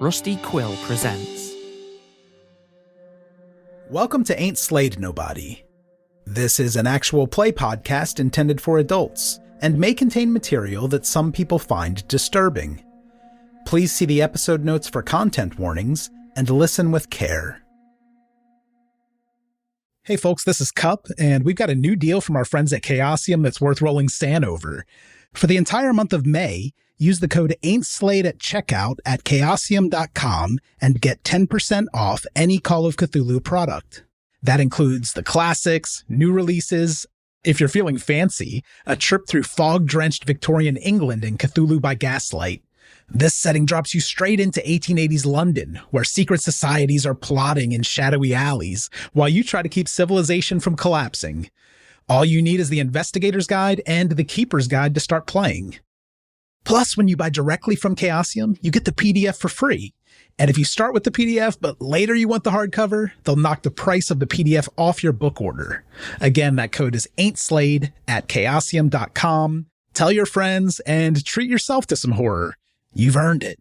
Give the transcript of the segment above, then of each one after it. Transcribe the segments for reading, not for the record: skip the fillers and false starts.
Rusty Quill presents. Welcome to Ain't Slayed Nobody. This is an actual play podcast intended for adults, and may contain material that some people find disturbing. Please see the episode notes for content warnings, and listen with care. Hey folks, this is Cup, and we've got a new deal from our friends at Chaosium that's worth rolling sand over. For the entire month of May, use the code AIN'TSLAYED at checkout at chaosium.com and get 10% off any Call of Cthulhu product. That includes the classics, new releases, if you're feeling fancy, a trip through fog-drenched Victorian England in Cthulhu by Gaslight. This setting drops you straight into 1880s London, where secret societies are plotting in shadowy alleys, while you try to keep civilization from collapsing. All you need is the Investigator's Guide and the Keeper's Guide to start playing. Plus, when you buy directly from Chaosium, you get the PDF for free. And if you start with the PDF, but later you want the hardcover, they'll knock the price of the PDF off your book order. Again, that code is AIN'TSLAYED at chaosium.com. Tell your friends and treat yourself to some horror. You've earned it.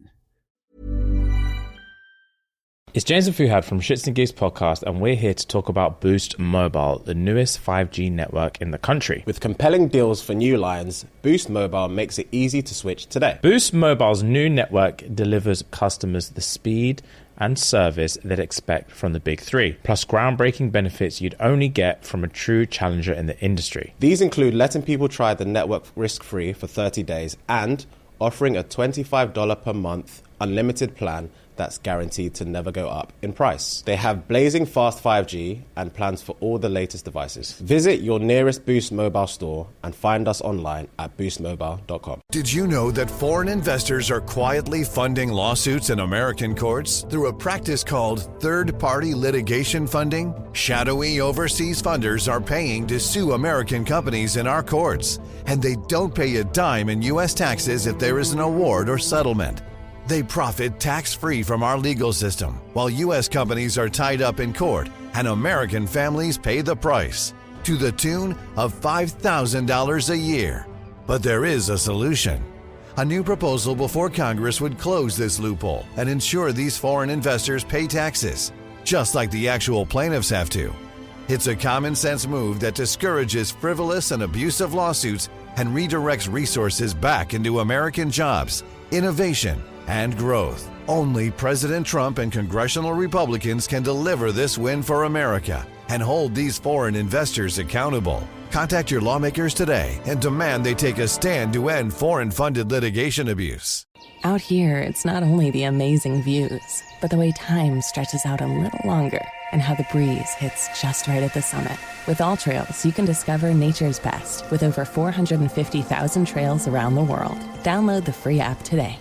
It's James and Fuhad from Shits and Gigs podcast, and we're here to talk about Boost Mobile, the newest 5G network in the country. With compelling deals for new lines, Boost Mobile makes it easy to switch today. Boost Mobile's new network delivers customers the speed and service they'd expect from the big three, plus groundbreaking benefits you'd only get from a true challenger in the industry. These include letting people try the network risk-free for 30 days and offering a $25 per month unlimited plan that's guaranteed to never go up in price. They have blazing fast 5G and plans for all the latest devices. Visit your nearest Boost Mobile store and find us online at boostmobile.com. Did you know that foreign investors are quietly funding lawsuits in American courts through a practice called third-party litigation funding? Shadowy overseas funders are paying to sue American companies in our courts, and they don't pay a dime in U.S. taxes if there is an award or settlement. They profit tax-free from our legal system, while U.S. companies are tied up in court and American families pay the price, to the tune of $5,000 a year. But there is a solution. A new proposal before Congress would close this loophole and ensure these foreign investors pay taxes, just like the actual plaintiffs have to. It's a common-sense move that discourages frivolous and abusive lawsuits and redirects resources back into American jobs, innovation, and growth. Only President Trump and congressional Republicans can deliver this win for America and hold these foreign investors accountable. Contact your lawmakers today and demand they take a stand to end foreign-funded litigation abuse. Out here, it's not only the amazing views, but the way time stretches out a little longer and how the breeze hits just right at the summit. With All Trails, you can discover nature's best with over 450,000 trails around the world. Download the free app today.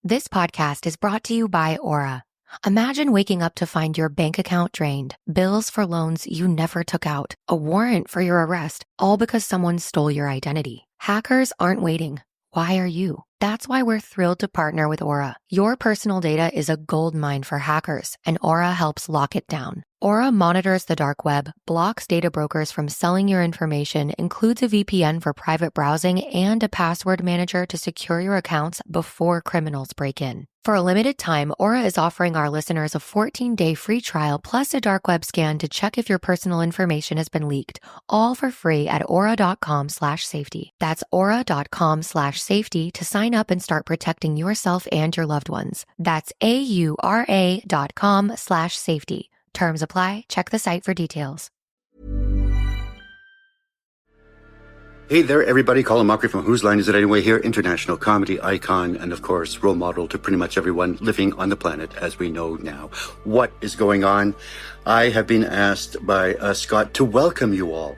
This podcast is brought to you by Aura. Imagine waking up to find your bank account drained, bills for loans you never took out, a warrant for your arrest, all because someone stole your identity. Hackers aren't waiting. Why are you? That's why we're thrilled to partner with Aura. Your personal data is a goldmine for hackers, and Aura helps lock it down. Aura monitors the dark web, blocks data brokers from selling your information, includes a VPN for private browsing, and a password manager to secure your accounts before criminals break in. For a limited time, Aura is offering our listeners a 14-day free trial plus a dark web scan to check if your personal information has been leaked, all for free at aura.com/safety. That's aura.com/safety to sign up and start protecting yourself and your loved ones. That's aura.com/safety. Terms apply. Check the site for details. Hey there, everybody. Colin Mockery from Whose Line Is It Anyway here, international comedy icon, and of course, role model to pretty much everyone living on the planet as we know now. What is going on? I have been asked by Scott to welcome you all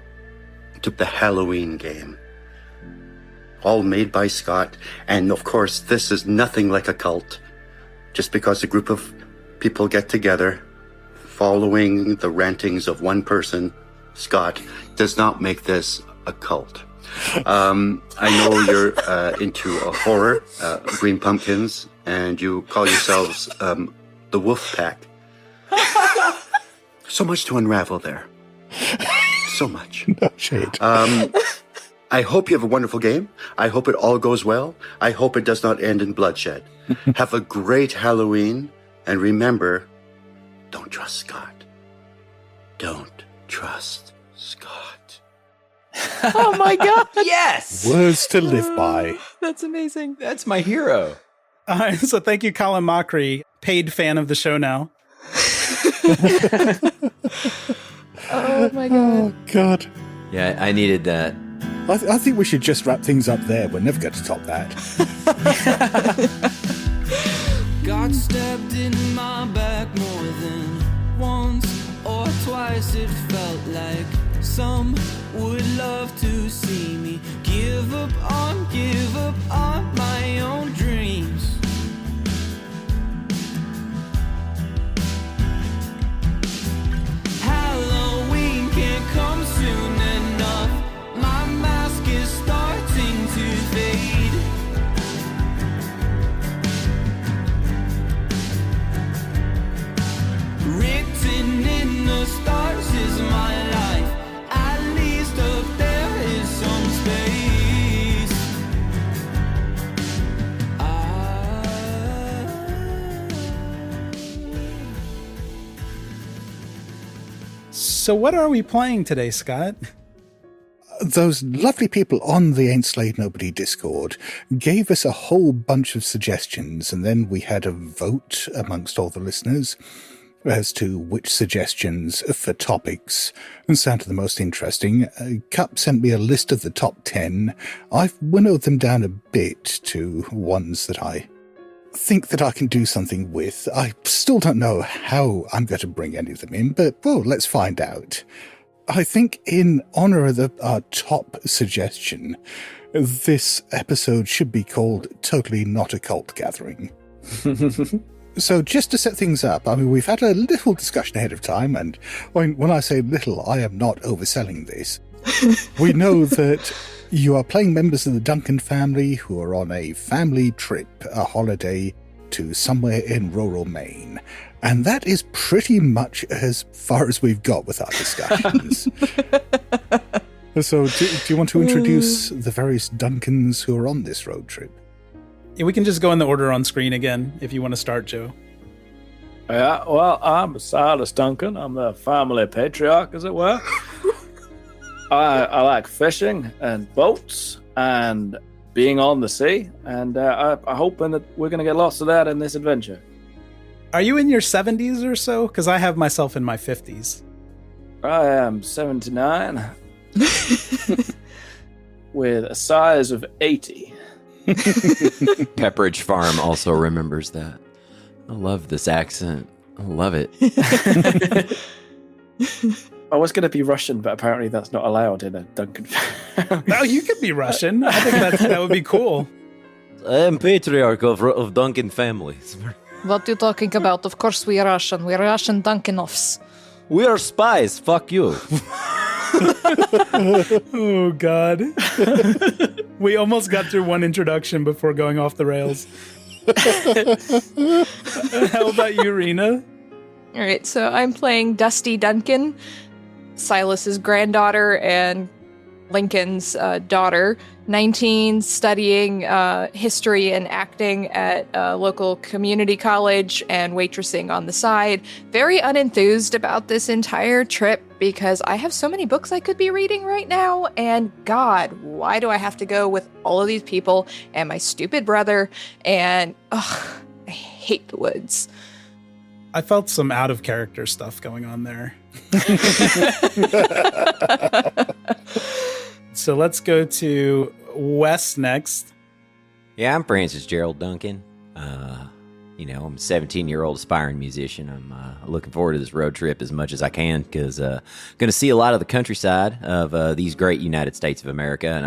to the Halloween game. All made by Scott, and of course, this is nothing like a cult. Just because a group of people get together following the rantings of one person, Scott, does not make this a cult. I know you're into horror, green pumpkins, and you call yourselves the Wolf Pack. So much to unravel there. So much. No shade. I I hope you have a wonderful game. I hope it all goes well. I hope it does not end in bloodshed. Have a great Halloween. And remember, don't trust Scott. Don't trust Scott. Oh my God. Yes. Words to live by. That's amazing. That's my hero. So thank you, Colin Mockery, paid fan of the show now. Oh my God. Oh, God. Yeah, I needed that. I think we should just wrap things up there. We're never going to top that. God stabbed in my back more than once or twice. It felt like some would love to see me give up on my own dreams. Halloween can't come soon enough. My mask is starting to fade. Written in the stars is my life. At least up there is some space. So what are we playing today, Scott? Those lovely people on the Ain't Slayed Nobody Discord gave us a whole bunch of suggestions, and then we had a vote amongst all the listeners as to which suggestions for topics sounded the most interesting. Cup sent me a list of the top 10. I've winnowed them down a bit to ones that I think that I can do something with. I still don't know how I'm going to bring any of them in, but, well, let's find out. I think in honor of our top suggestion, this episode should be called Totally Not a Cult Gathering. So just to set things up, I mean, we've had a little discussion ahead of time, and when I say little, I am not overselling this. We know that you are playing members of the Duncan family who are on a family trip, a holiday to somewhere in rural Maine. And that is pretty much as far as we've got with our discussions. So do you want to introduce the various Duncans who are on this road trip? Yeah, we can just go in the order on screen again if you want to start, Joe. Yeah, well, I'm Silas Duncan. I'm the family patriarch, as it were. I like fishing and boats and being on the sea, and I'm hoping that we're going to get lots of that in this adventure. Are you in your 70s or so? Because I have myself in my 50s. I am 79 with a size of 80. Pepperidge Farm also remembers that. I love this accent. I love it. I was going to be Russian, but apparently that's not allowed in a Duncan family. No, you could be Russian. I think that would be cool. I am patriarch of Duncan families. What are you talking about? Of course we are Russian. We're Russian Duncanovs. We are spies. Fuck you. Oh, God. We almost got through one introduction before going off the rails. How about you, Rina? All right, so I'm playing Dusty Duncan, Silas's granddaughter and Lincoln's daughter, 19, studying history and acting at a local community college and waitressing on the side. Very unenthused about this entire trip because I have so many books I could be reading right now, and God, why do I have to go with all of these people and my stupid brother, and I hate the woods. I felt some out of character stuff going on there. So let's go to Wes next. Yeah, I'm Francis Gerald Duncan. I'm a 17-year-old aspiring musician. I'm looking forward to this road trip as much as I can because going to see a lot of the countryside of these great United States of America, and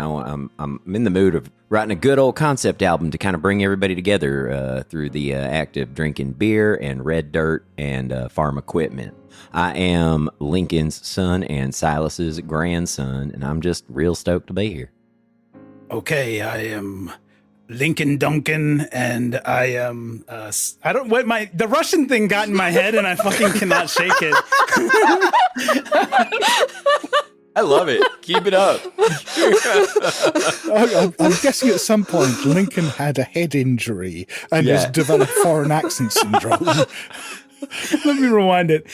I'm in the mood of writing a good old concept album to kind of bring everybody together through the act of drinking beer and red dirt and farm equipment. I am Lincoln's son and Silas's grandson, and I'm just real stoked to be here. Okay, I am Lincoln Duncan, and I am, the Russian thing got in my head, and I fucking cannot shake it. I love it. Keep it up. I'm guessing at some point Lincoln had a head injury and has developed foreign accent syndrome. Let me rewind it.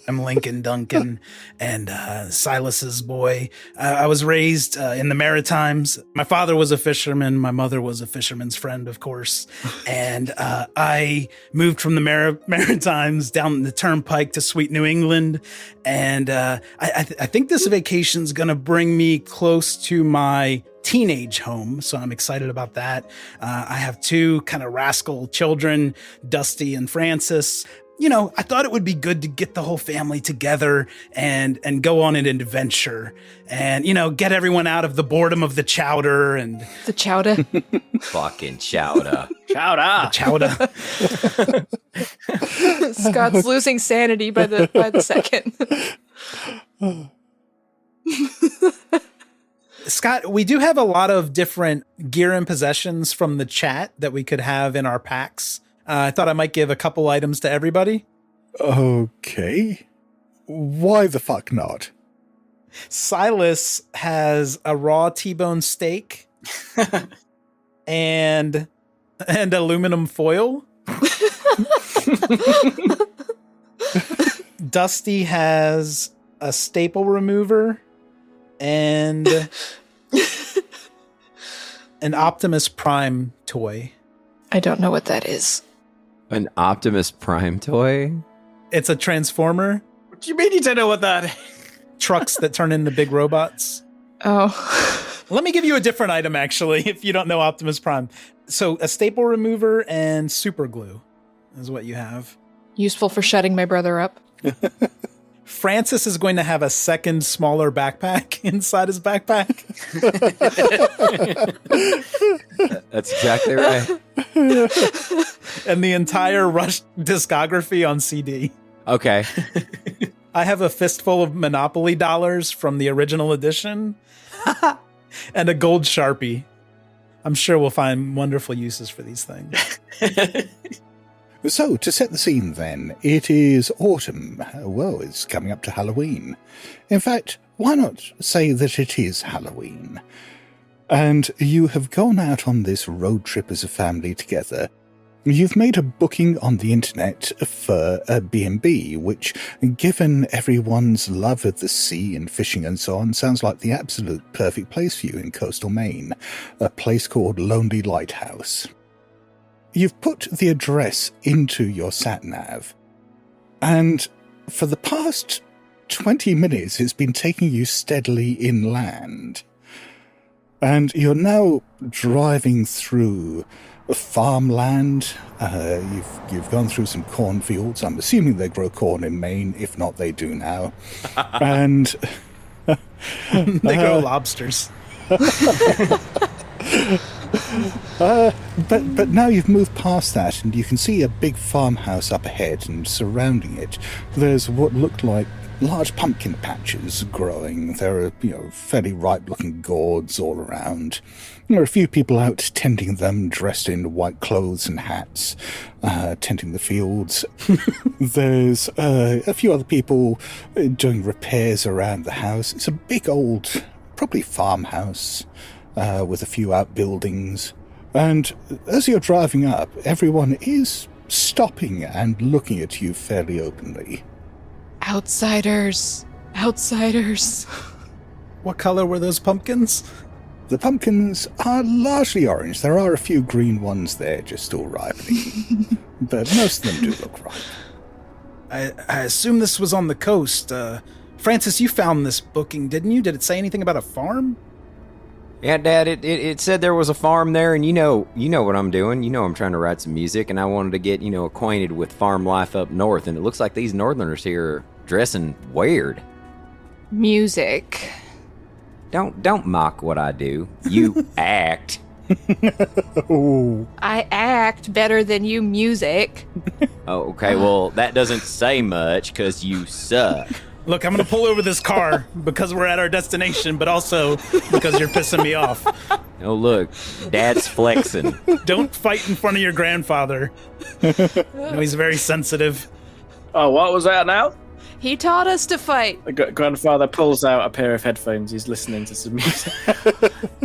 I'm Lincoln Duncan and Silas's boy. I was raised in the Maritimes. My father was a fisherman. My mother was a fisherman's friend, of course. And I moved from the Maritimes down the turnpike to sweet New England. And I think this vacation's going to bring me close to my teenage home, so I'm excited about that. I have two kind of rascal children, Dusty and Francis. You know, I thought it would be good to get the whole family together and go on an adventure and, you know, get everyone out of the boredom of the chowder and... The chowder? Fucking chowder. Chowder. Chowder. Scott's losing sanity by the second. Scott, we do have a lot of different gear and possessions from the chat that we could have in our packs. I thought I might give a couple items to everybody. Okay. Why the fuck not? Silas has a raw T-bone steak and aluminum foil. Dusty has a staple remover and an Optimus Prime toy. I don't know what that is. An Optimus Prime toy? It's a transformer. What do you mean you don't know what that is? Trucks that turn into big robots. Oh. Let me give you a different item, actually, if you don't know Optimus Prime. So a staple remover and super glue is what you have. Useful for shutting my brother up. Francis is going to have a second smaller backpack inside his backpack. That's exactly right. And the entire Rush discography on CD. Okay. I have a fistful of Monopoly dollars from the original edition and a gold Sharpie. I'm sure we'll find wonderful uses for these things. So, to set the scene then, it is autumn. Well, it's coming up to Halloween. In fact, why not say that it is Halloween? And you have gone out on this road trip as a family together. You've made a booking on the internet for a B&B, which, given everyone's love of the sea and fishing and so on, sounds like the absolute perfect place for you in coastal Maine, a place called Lonely Lighthouse. You've put the address into your sat-nav, and for the past 20 minutes it's been taking you steadily inland. And you're now driving through farmland. You've gone through some cornfields. I'm assuming they grow corn in Maine. If not, they do now. And they grow lobsters. But now you've moved past that, and you can see a big farmhouse up ahead, and surrounding it, there's what look like large pumpkin patches growing. There are, fairly ripe-looking gourds all around. There are a few people out tending them, dressed in white clothes and hats, tending the fields. There's a few other people doing repairs around the house. It's a big old, probably farmhouse, with a few outbuildings. And as you're driving up, everyone is stopping and looking at you fairly openly. Outsiders. Outsiders. What color were those pumpkins? The pumpkins are largely orange. There are a few green ones there just still ripening. But most of them do look ripe. I assume this was on the coast. Francis, you found this booking, didn't you? Did it say anything about a farm? Yeah, Dad, it said there was a farm there, and you know what I'm doing. You know I'm trying to write some music, and I wanted to get, acquainted with farm life up north, and it looks like these northerners here are dressing weird. Music. Don't mock what I do. You act. I act better than you music. Oh, okay, well, that doesn't say much, because you suck. Look, I'm going to pull over this car because we're at our destination, but also because you're pissing me off. Oh, look, Dad's flexing. Don't fight in front of your grandfather. No, he's very sensitive. Oh, what was that now? He taught us to fight. Grandfather pulls out a pair of headphones. He's listening to some music.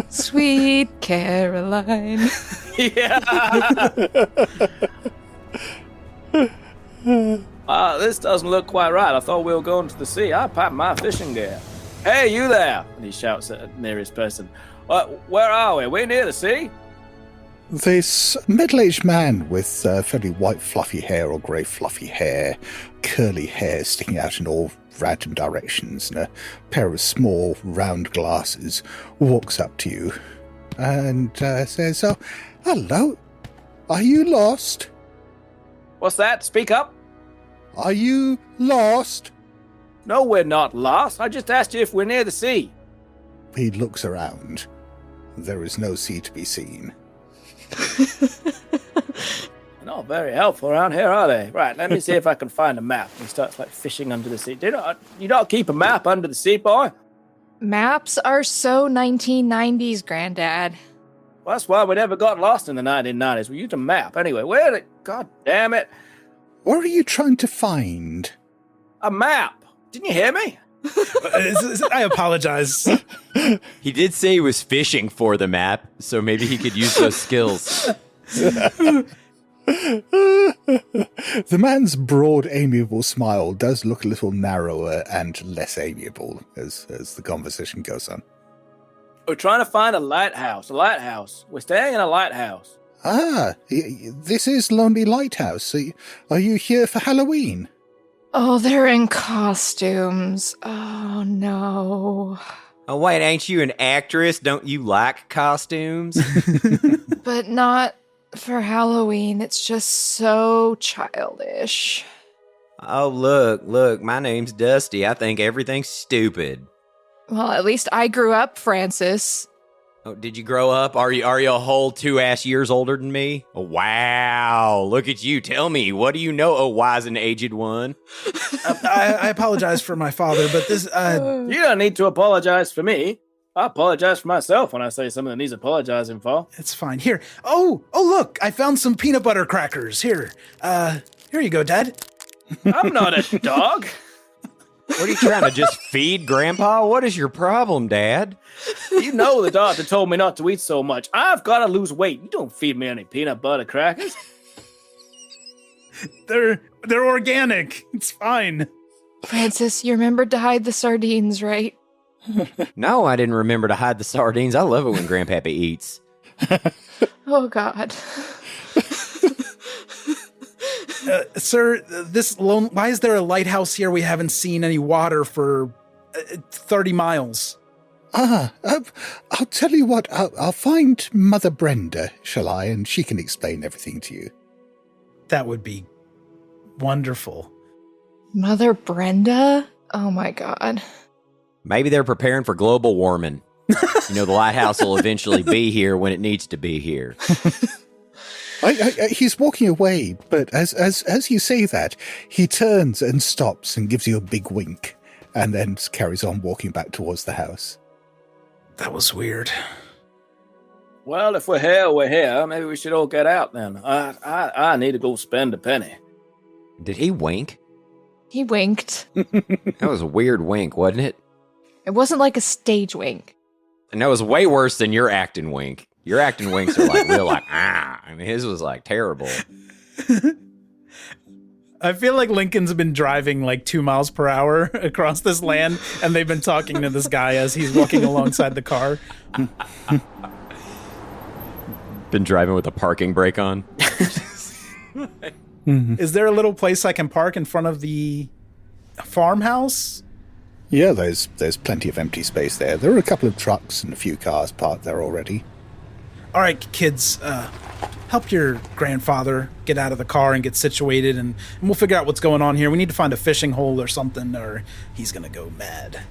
Sweet Caroline. Yeah. This doesn't look quite right. I thought we were going to the sea. I packed my fishing gear. Hey, you there! And he shouts at the nearest person. Where are we? Are we near the sea? This middle-aged man with fairly white fluffy hair or grey fluffy hair, curly hair sticking out in all random directions, and a pair of small round glasses walks up to you and says, "Oh, hello. Are you lost? What's that? Speak up. Are you lost?" No, we're not lost. I just asked you if we're near the sea. He looks around. There is no sea to be seen. Not very helpful around here, are they? Right, let me see if I can find a map. He starts fishing under the sea. Do you not keep a map under the sea, boy? Maps are so 1990s, Granddad. Well, that's why we never got lost in the 1990s. We used a map. Anyway, God damn it. What are you trying to find? A map. Didn't you hear me? I apologize. He did say he was fishing for the map, so maybe he could use those skills. The man's broad, amiable smile does look a little narrower and less amiable as the conversation goes on. We're trying to find a lighthouse. We're staying in a lighthouse. This is Lonely Lighthouse. Are you here for Halloween? Oh, they're in costumes. Oh, no. Oh, wait, ain't you an actress? Don't you like costumes? But not for Halloween. It's just so childish. Oh, look, my name's Dusty. I think everything's stupid. Well, at least I grew up, Francis. Oh, did you grow up? Are you a whole 2 years older than me? Oh, wow, look at you. Tell me, what do you know, oh wise and aged one? I apologize for my father, but this... You don't need to apologize for me. I apologize for myself when I say something that needs apologizing for. It's fine. Here. Oh, look, I found some peanut butter crackers. Here you go, Dad. I'm not a dog. What are you trying to just feed Grandpa? What is your problem, Dad? You know the doctor told me not to eat so much. I've got to lose weight. You don't feed me any peanut butter crackers. They're organic. It's fine. Francis, you remembered to hide the sardines, right? No, I didn't remember to hide the sardines. I love it when Grandpappy eats. Oh, God. Sir, why is there a lighthouse here? We haven't seen any water for 30 miles. I'll tell you what, I'll find Mother Brenda, shall I? And she can explain everything to you. That would be wonderful. Mother Brenda? Oh, my God. Maybe they're preparing for global warming. The lighthouse will eventually be here when it needs to be here. He's walking away, but as you say that, he turns and stops and gives you a big wink, and then carries on walking back towards the house. That was weird. Well, if we're here, we're here. Maybe we should all get out then. I need to go spend a penny. Did he wink? He winked. That was a weird wink, wasn't it? It wasn't like a stage wink. And that was way worse than your acting wink. Your acting winks are real I mean, his was terrible. I feel like Lincoln's been driving 2 miles per hour across this land, and they've been talking to this guy as he's walking alongside the car. Been driving with a parking brake on. Is there a little place I can park in front of the farmhouse? Yeah, there's plenty of empty space there. There are a couple of trucks and a few cars parked there already. All right, kids, help your grandfather get out of the car and get situated, and we'll figure out what's going on here. We need to find a fishing hole or something, or he's going to go mad.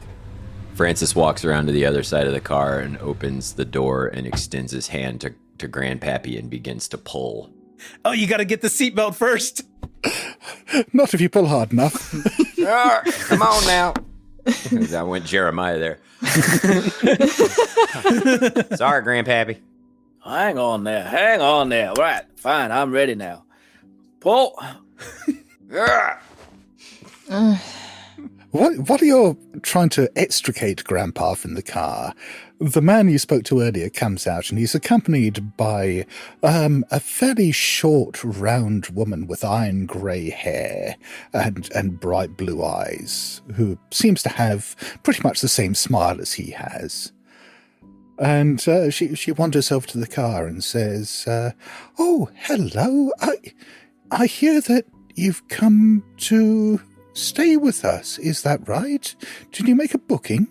Francis walks around to the other side of the car and opens the door and extends his hand to Grandpappy and begins to pull. Oh, you got to get the seatbelt first. Not if you pull hard enough. Come on now. I went Jeremiah there. Sorry, Grandpappy. Hang on there. Right, fine, I'm ready now. Pull. While you're trying to extricate Grandpa from the car, the man you spoke to earlier comes out, and he's accompanied by a fairly short, round woman with iron grey hair and bright blue eyes, who seems to have pretty much the same smile as he has. And she wanders over to the car and says, "Oh, hello. I hear that you've come to stay with us. Is that right? Did you make a booking?"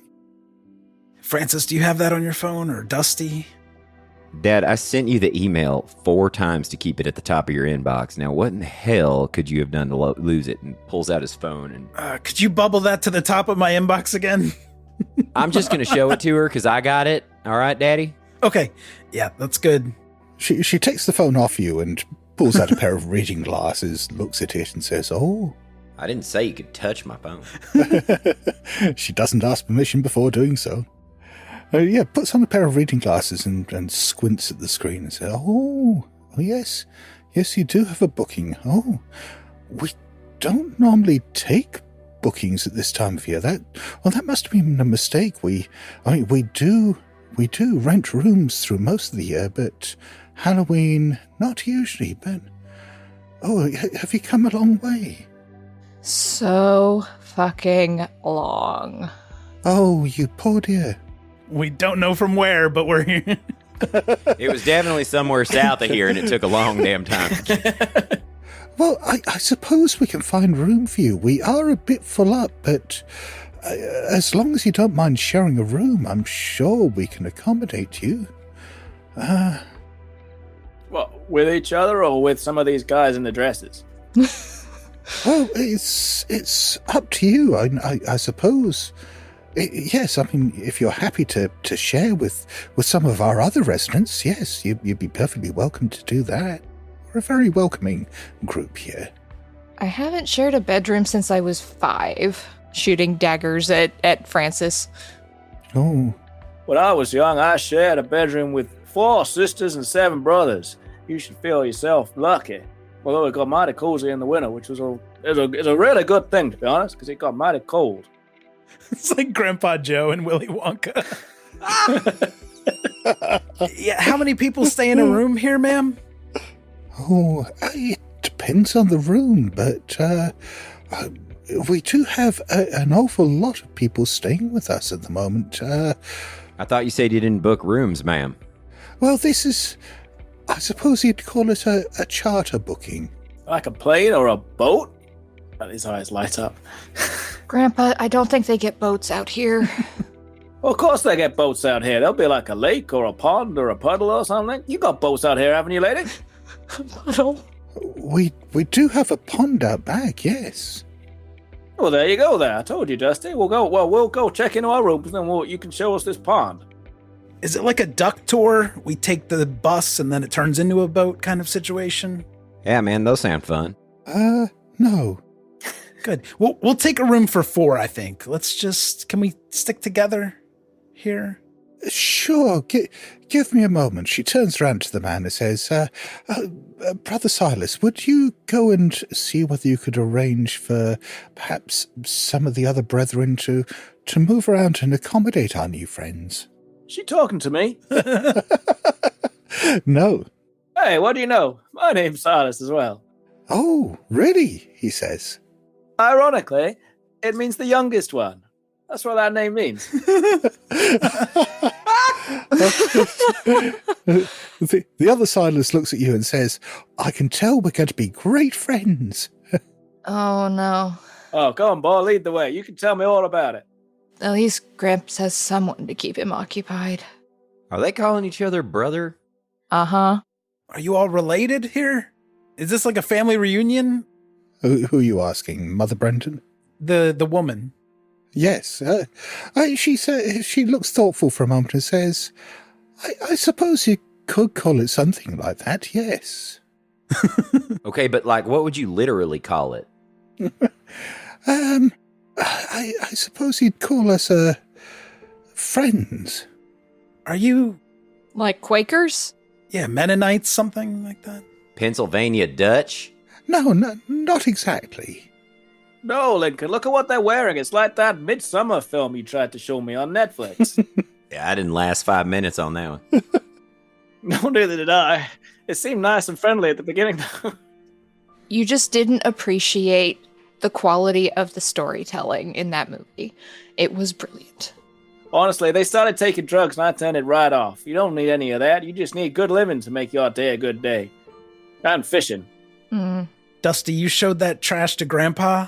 Francis, do you have that on your phone, or Dusty? Dad, I sent you the email 4 times to keep it at the top of your inbox. Now, what in the hell could you have done to lose it? And pulls out his phone. And could you bubble that to the top of my inbox again? I'm just going to show it to her because I got it. All right, Daddy? Okay. Yeah, that's good. She takes the phone off you and pulls out a pair of reading glasses, looks at it and says, "Oh." I didn't say you could touch my phone. She doesn't ask permission before doing so. Puts on a pair of reading glasses and squints at the screen and says, oh, yes. Yes, you do have a booking. Oh, we don't normally take bookings at this time of year. That must have been a mistake. We do rent rooms through most of the year, but Halloween, not usually. But, have you come a long way? So fucking long. Oh, you poor dear. We don't know from where, but we're here. It was definitely somewhere south of here, and it took a long damn time. Well, I suppose we can find room for you. We are a bit full up, but as long as you don't mind sharing a room, I'm sure we can accommodate you. Well, with each other or with some of these guys in the dresses? Well, it's up to you, I suppose. Yes, I mean, if you're happy to share with some of our other residents, yes, you'd be perfectly welcome to do that. We're a very welcoming group here. I haven't shared a bedroom since I was 5, shooting daggers at Francis. Oh. When I was young, I shared a bedroom with 4 sisters and 7 brothers. You should feel yourself lucky. Although it got mighty cozy in the winter, which was a really good thing, to be honest, because it got mighty cold. It's like Grandpa Joe and Willy Wonka. Yeah, how many people stay in a room here, ma'am? Oh, it depends on the room, but we do have an awful lot of people staying with us at the moment. I thought you said you didn't book rooms, ma'am. Well, this is, I suppose you'd call it a charter booking. Like a plane or a boat? Oh, his eyes light up. Grandpa, I don't think they get boats out here. Well, of course they get boats out here. There'll be like a lake or a pond or a puddle or something. You got boats out here, haven't you, lady? Puddle? We do have a pond out back, yes. Well, there you go there. I told you, Dusty. We'll go check into our rooms, and then you can show us this pond. Is it like a duck tour? We take the bus and then it turns into a boat kind of situation? Yeah, man, those sound fun. No. Good. We'll take a room for 4, I think. Can we stick together here? Sure. Give me a moment. She turns around to the man and says, Brother Silas, would you go and see whether you could arrange for perhaps some of the other brethren to move around and accommodate our new friends? She talking to me? No. Hey, what do you know? My name's Silas as well. Oh, really? He says. Ironically, it means the youngest one. That's what that name means. The other Silas looks at you and says, I can tell we're going to be great friends. Oh, no. Oh, go on, boy, lead the way. You can tell me all about it. At least Gramps has someone to keep him occupied. Are they calling each other brother? Uh-huh. Are you all related here? Is this like a family reunion? Who are you asking? Mother Brenton? The woman. Yes. She looks thoughtful for a moment and says, I suppose you could call it something like that, yes. Okay, but like, what would you literally call it? I suppose you'd call us, friends. Are you... Like Quakers? Yeah, Mennonites, something like that? Pennsylvania Dutch? No, not exactly. No, Lincoln, look at what they're wearing. It's like that Midsummer film you tried to show me on Netflix. Yeah, I didn't last 5 minutes on that one. No, neither did I. It seemed nice and friendly at the beginning, though. You just didn't appreciate the quality of the storytelling in that movie. It was brilliant. Honestly, they started taking drugs and I turned it right off. You don't need any of that. You just need good living to make your day a good day. And fishing. Dusty, you showed that trash to Grandpa?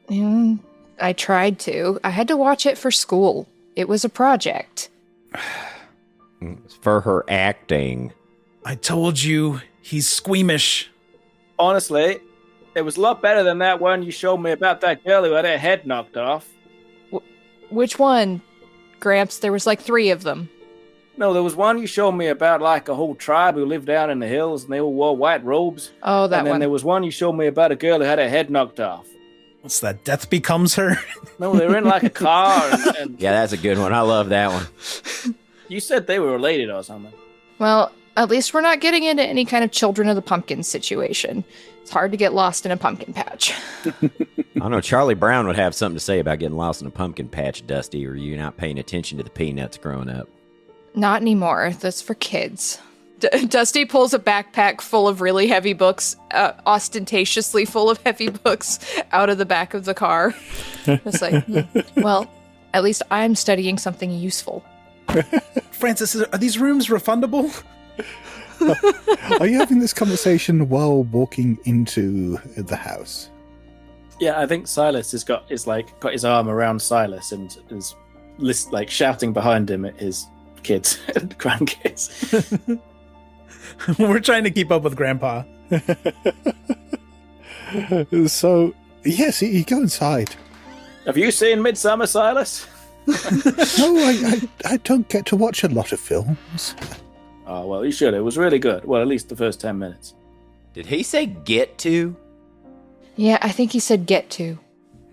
I tried to. I had to watch it for school. It was a project. For her acting. I told you, he's squeamish. Honestly, it was a lot better than that one you showed me about that girl who had her head knocked off. Which one, Gramps? There was like 3 of them. No, there was one you showed me about like a whole tribe who lived down in the hills and they all wore white robes. Oh, that one. And then there was one you showed me about a girl who had her head knocked off. What's that? Death Becomes Her? No, they were in like a car. And Yeah, that's a good one. I love that one. you said they were related or something. Well, at least we're not getting into any kind of Children of the Pumpkin situation. It's hard to get lost in a pumpkin patch. I don't know. Charlie Brown would have something to say about getting lost in a pumpkin patch, Dusty, or you not paying attention to the peanuts growing up. Not anymore. That's for kids. Dusty pulls a backpack full of really heavy books, ostentatiously full of heavy books, out of the back of the car. It's like, well, at least I'm studying something useful. Francis, are these rooms refundable? Are you having this conversation while walking into the house? Yeah, I think Silas has got his arm around Silas and is like shouting behind him at his kids and grandkids. We're trying to keep up with Grandpa. So, yes, you go inside. Have you seen Midsummer, Silas? No, I don't get to watch a lot of films. Oh, well, you should. It was really good. Well, at least the first 10 minutes. Did he say get to? Yeah, I think he said get to.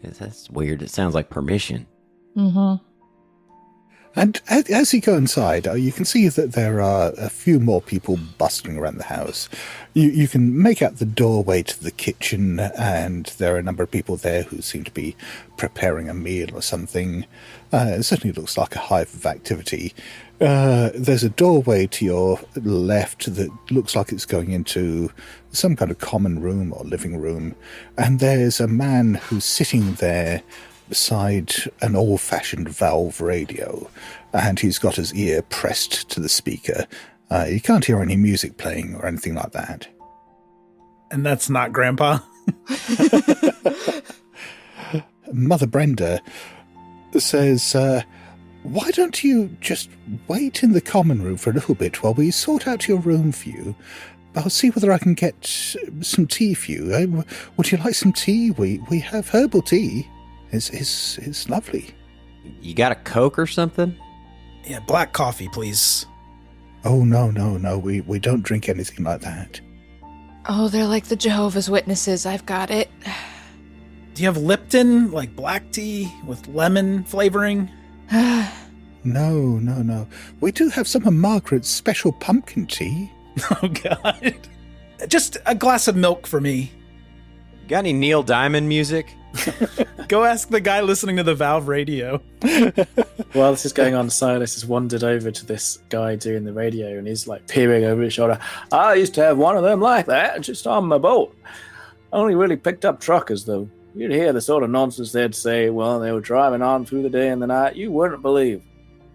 That's weird. It sounds like permission. Mm-hmm. And as you go inside, you can see that there are a few more people bustling around the house. You can make out the doorway to the kitchen, and there are a number of people there who seem to be preparing a meal or something. It certainly looks like a hive of activity. There's a doorway to your left that looks like it's going into some kind of common room or living room, and there's a man who's sitting there beside an old-fashioned valve radio, and he's got his ear pressed to the speaker. You can't hear any music playing or anything like that. And that's not Grandpa? Mother Brenda says, why don't you just wait in the common room for a little bit while we sort out your room for you? I'll see whether I can get some tea for you. Would you like some tea? We have herbal tea. It's lovely. You got a Coke or something? Yeah, black coffee, please. Oh, no. We don't drink anything like that. Oh, they're like the Jehovah's Witnesses. I've got it. Do you have Lipton, like black tea with lemon flavoring? No. We do have some of Margaret's special pumpkin tea. Oh, God. Just a glass of milk for me. Got any Neil Diamond music? Go ask the guy listening to the Valve radio. While this is going on, Silas has wandered over to this guy doing the radio, and he's like peering over his shoulder. I used to have one of them like that, just on my boat. I only really picked up truckers, though. You'd hear the sort of nonsense they'd say, well, they were driving on through the day and the night. You wouldn't believe.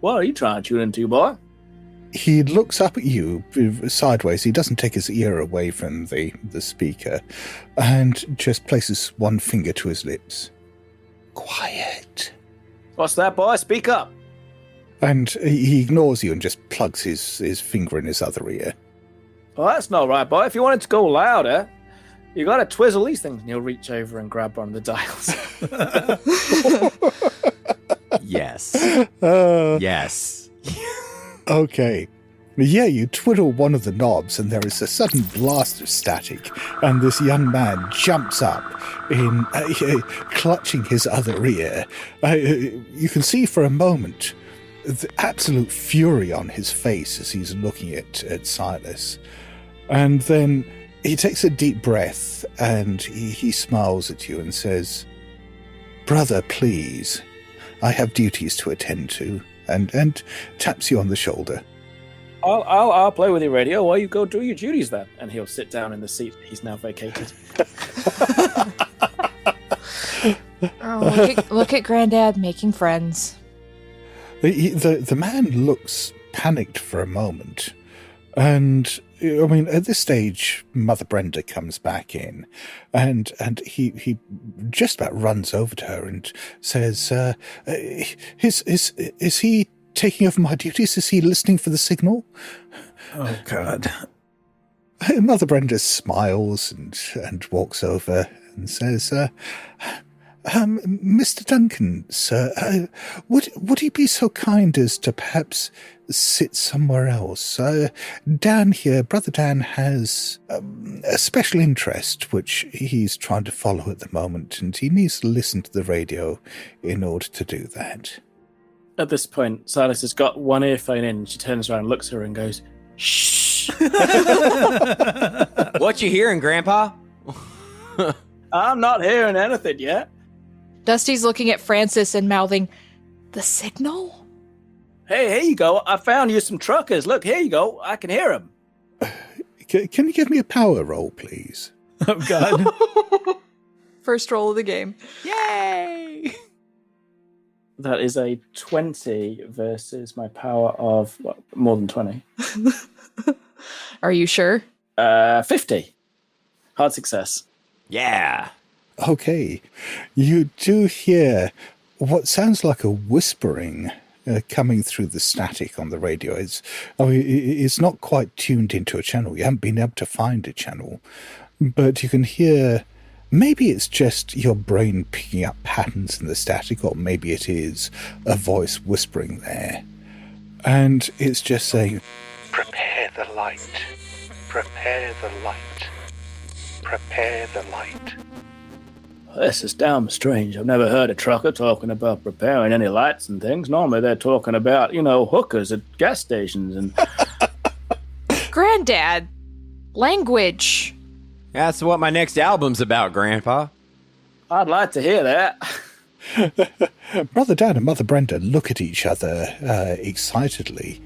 What are you trying to tune into, boy? He looks up at you sideways. He doesn't take his ear away from the speaker and just places one finger to his lips. Quiet. What's that, boy? Speak up. And he ignores you and just plugs his finger in his other ear. Well, that's not right, boy. If you wanted to go louder, you got to twizzle these things, and he'll reach over and grab one of the dials. Yes. Yes. Okay. Yeah, you twiddle one of the knobs and there is a sudden blast of static, and this young man jumps up in clutching his other ear. You can see for a moment the absolute fury on his face as he's looking at Silas. And then he takes a deep breath and he smiles at you and says, Brother, please. I have duties to attend to. And taps you on the shoulder. I'll play with your radio while you go do your duties then. And he'll sit down in the seat he's now vacated. Oh, look at Granddad making friends. The man looks panicked for a moment. And, I mean, at this stage, Mother Brenda comes back in. And he just about runs over to her and says, is he taking over my duties? Is he listening for the signal? Oh, God. Mother Brenda smiles and walks over and says, Mr. Duncan, sir, would he be so kind as to perhaps sit somewhere else? Dan here, Brother Dan, has a special interest which he's trying to follow at the moment, and he needs to listen to the radio in order to do that. At this point, Silas has got one earphone in, and she turns around, looks at her, and goes, "Shh." What you hearing, Grandpa? I'm not hearing anything yet. Dusty's looking at Francis and mouthing, "The signal?" Hey, here you go. I found you some truckers. Look, here you go. I can hear them. Can you give me a power roll, please? Oh, God. First roll of the game. Yay! That is a 20 versus my power of more than 20. Are you sure? 50. Hard success. Yeah. Okay. You do hear what sounds like a whispering coming through the static on the radio. It's not quite tuned into a channel. You haven't been able to find a channel. But you can hear, maybe it's just your brain picking up patterns in the static, or maybe it is a voice whispering there. And it's just saying, prepare the light, prepare the light, prepare the light. This is damn strange. I've never heard a trucker talking about preparing any lights and things. Normally they're talking about, hookers at gas stations and... Granddad, language. That's what my next album's about, Grandpa. I'd like to hear that. Brother Dan and Mother Brenda look at each other excitedly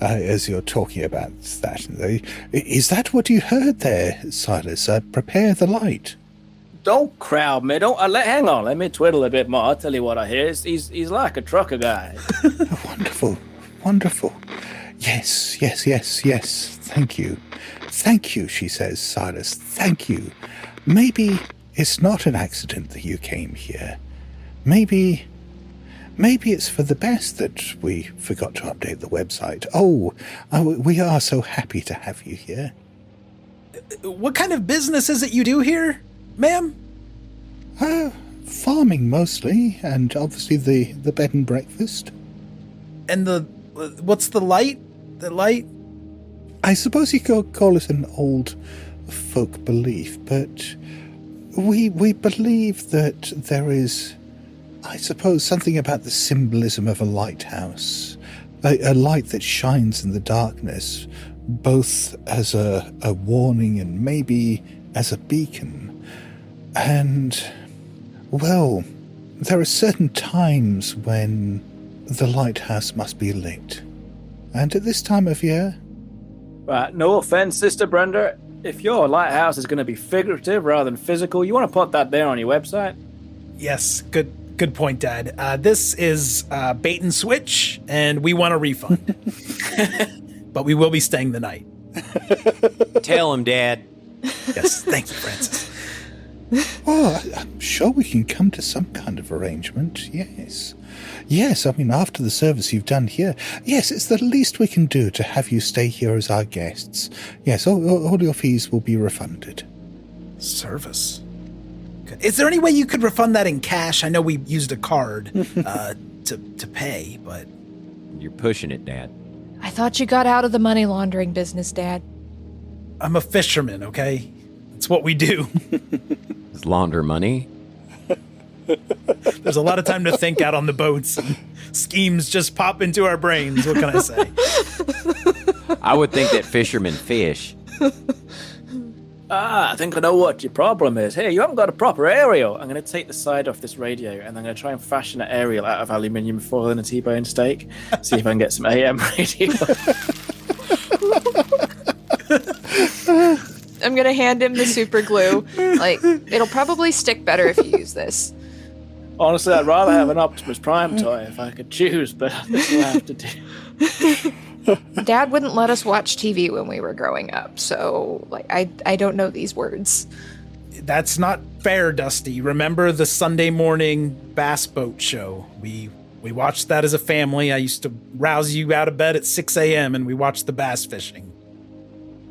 as you're talking about that. Is that what you heard there, Silas? Prepare the light. Don't crowd me. Hang on. Let me twiddle a bit more. I'll tell you what I hear. He's like a trucker guy. Wonderful. Wonderful. Yes. Thank you. Thank you, she says, Silas. Thank you. Maybe it's not an accident that you came here. Maybe it's for the best that we forgot to update the website. Oh, we are so happy to have you here. What kind of business is it you do here, ma'am? Farming mostly, and obviously the bed and breakfast. And what's the light? The light? I suppose you could call it an old folk belief, but we believe that there is, I suppose, something about the symbolism of a lighthouse, a light that shines in the darkness, both as a warning and maybe as a beacon. And, well, there are certain times when the lighthouse must be lit. And at this time of year... Right, no offense, Sister Brenda. If your lighthouse is going to be figurative rather than physical, you want to put that there on your website? Yes, good point, Dad. This is bait and switch, and we want a refund. But we will be staying the night. Tell him, Dad. Yes, thank you, Francis. Well, I'm sure we can come to some kind of arrangement, yes. Yes, I mean, after the service you've done here, yes, it's the least we can do to have you stay here as our guests. Yes, all your fees will be refunded. Service? Is there any way you could refund that in cash? I know we used a card to pay, but... You're pushing it, Dad. I thought you got out of the money laundering business, Dad. I'm a fisherman, okay? That's what we do. Is launder money? There's a lot of time to think out on the boats, and schemes just pop into our brains. What can I say? I would think that fishermen fish. I think I know what your problem is. Hey, you haven't got a proper aerial. I'm going to take the side off this radio, and I'm going to try and fashion an aerial out of aluminium foil and a T-bone steak. See if I can get some AM radio. I'm going to hand him the super glue. Like, it'll probably stick better if you use this. Honestly, I'd rather have an Optimus Prime toy if I could choose, but this will have to do. Dad wouldn't let us watch TV when we were growing up, so like I don't know these words. That's not fair, Dusty. Remember the Sunday morning bass boat show? We watched that as a family. I used to rouse you out of bed at 6 a.m. and we watched the bass fishing.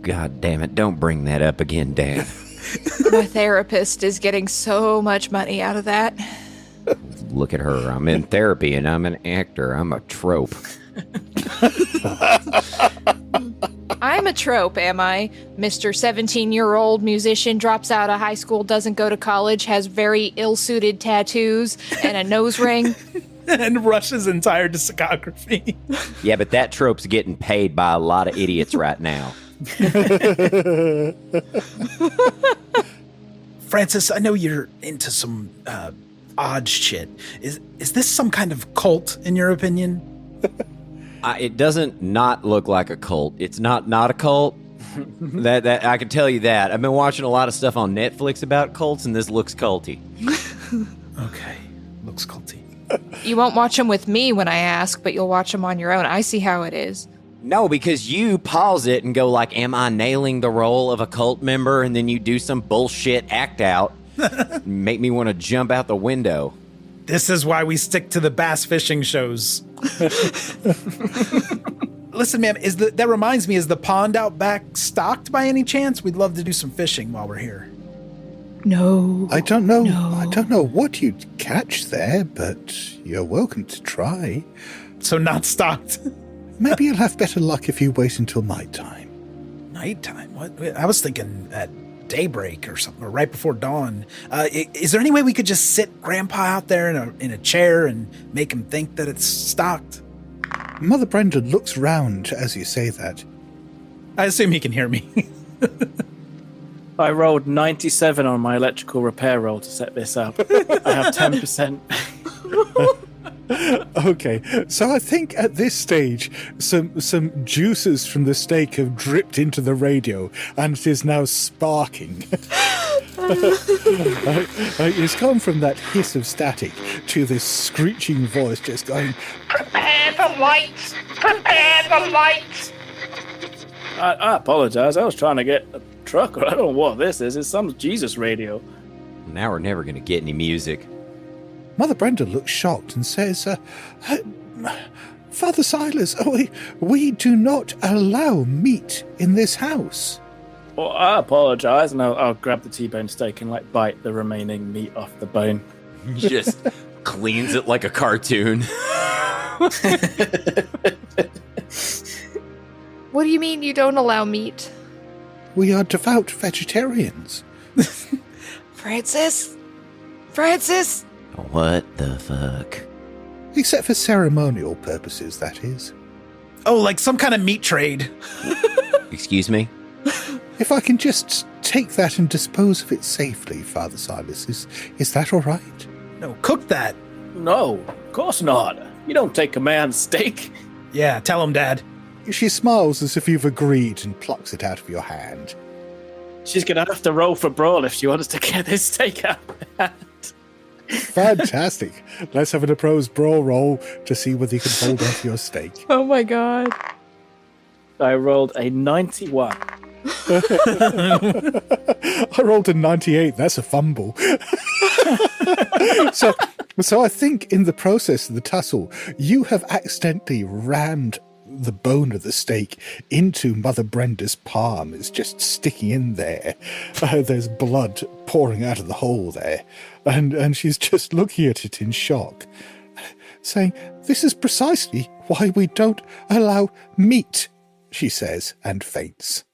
God damn it, don't bring that up again, Dad. My therapist is getting so much money out of that. Look at her. I'm in therapy and I'm an actor. I'm a trope. I'm a trope, am I? Mr. 17-year-old musician drops out of high school, doesn't go to college, has very ill-suited tattoos and a nose ring. And rushes entire discography. Yeah, but that trope's getting paid by a lot of idiots right now. Francis, I know you're into some odd shit. Is this some kind of cult, in your opinion? It doesn't not look like a cult. It's not a cult. that I can tell you that. I've been watching a lot of stuff on Netflix about cults, and this looks culty. Okay, looks culty. You won't watch them with me when I ask, but you'll watch them on your own. I see how it is. No, because you pause it and go like, am I nailing the role of a cult member? And then you do some bullshit act out. Make me want to jump out the window. This is why we stick to the bass fishing shows. Listen, ma'am, that reminds me, is the pond out back stocked by any chance? We'd love to do some fishing while we're here. No. I don't know. No. I don't know what you'd catch there, but you're welcome to try. So not stocked. Maybe you'll have better luck if you wait until nighttime. Nighttime? What? I was thinking at daybreak or something, or right before dawn. Is there any way we could just sit Grandpa out there in a chair and make him think that it's stocked? Mother Brenda looks round as you say that. I assume he can hear me. I rolled 97 on my electrical repair roll to set this up. I have 10%. Okay, so I think at this stage, some juices from the steak have dripped into the radio, and it is now sparking. It's gone from that hiss of static to this screeching voice just going, "Prepare the lights! Prepare the lights!" I apologize. I was trying to get a truck. I don't know what this is. It's some Jesus radio. Now we're never going to get any music. Mother Brenda looks shocked and says, Father Silas, we do not allow meat in this house. Well, I apologize, and I'll grab the T-bone steak and bite the remaining meat off the bone. Just cleans it like a cartoon. What do you mean you don't allow meat? We are devout vegetarians. Francis? What the fuck? Except for ceremonial purposes, that is. Oh, like some kind of meat trade. Excuse me? If I can just take that and dispose of it safely, Father Silas, is that all right? No, cook that. No, of course not. You don't take a man's steak. Yeah, tell him, Dad. She smiles as if you've agreed and plucks it out of your hand. She's going to have to roll for brawl if she wants to get this steak out of her hand. Fantastic. Let's have an opposed brawl roll to see whether you can hold on to your steak. Oh my god. I rolled a 91. I rolled a 98. That's a fumble. So I think in the process of the tussle, you have accidentally rammed the bone of the steak into Mother Brenda's palm. It's just sticking in there. There's blood pouring out of the hole there. And she's just looking at it in shock, saying, "This is precisely why we don't allow meat," she says, and faints.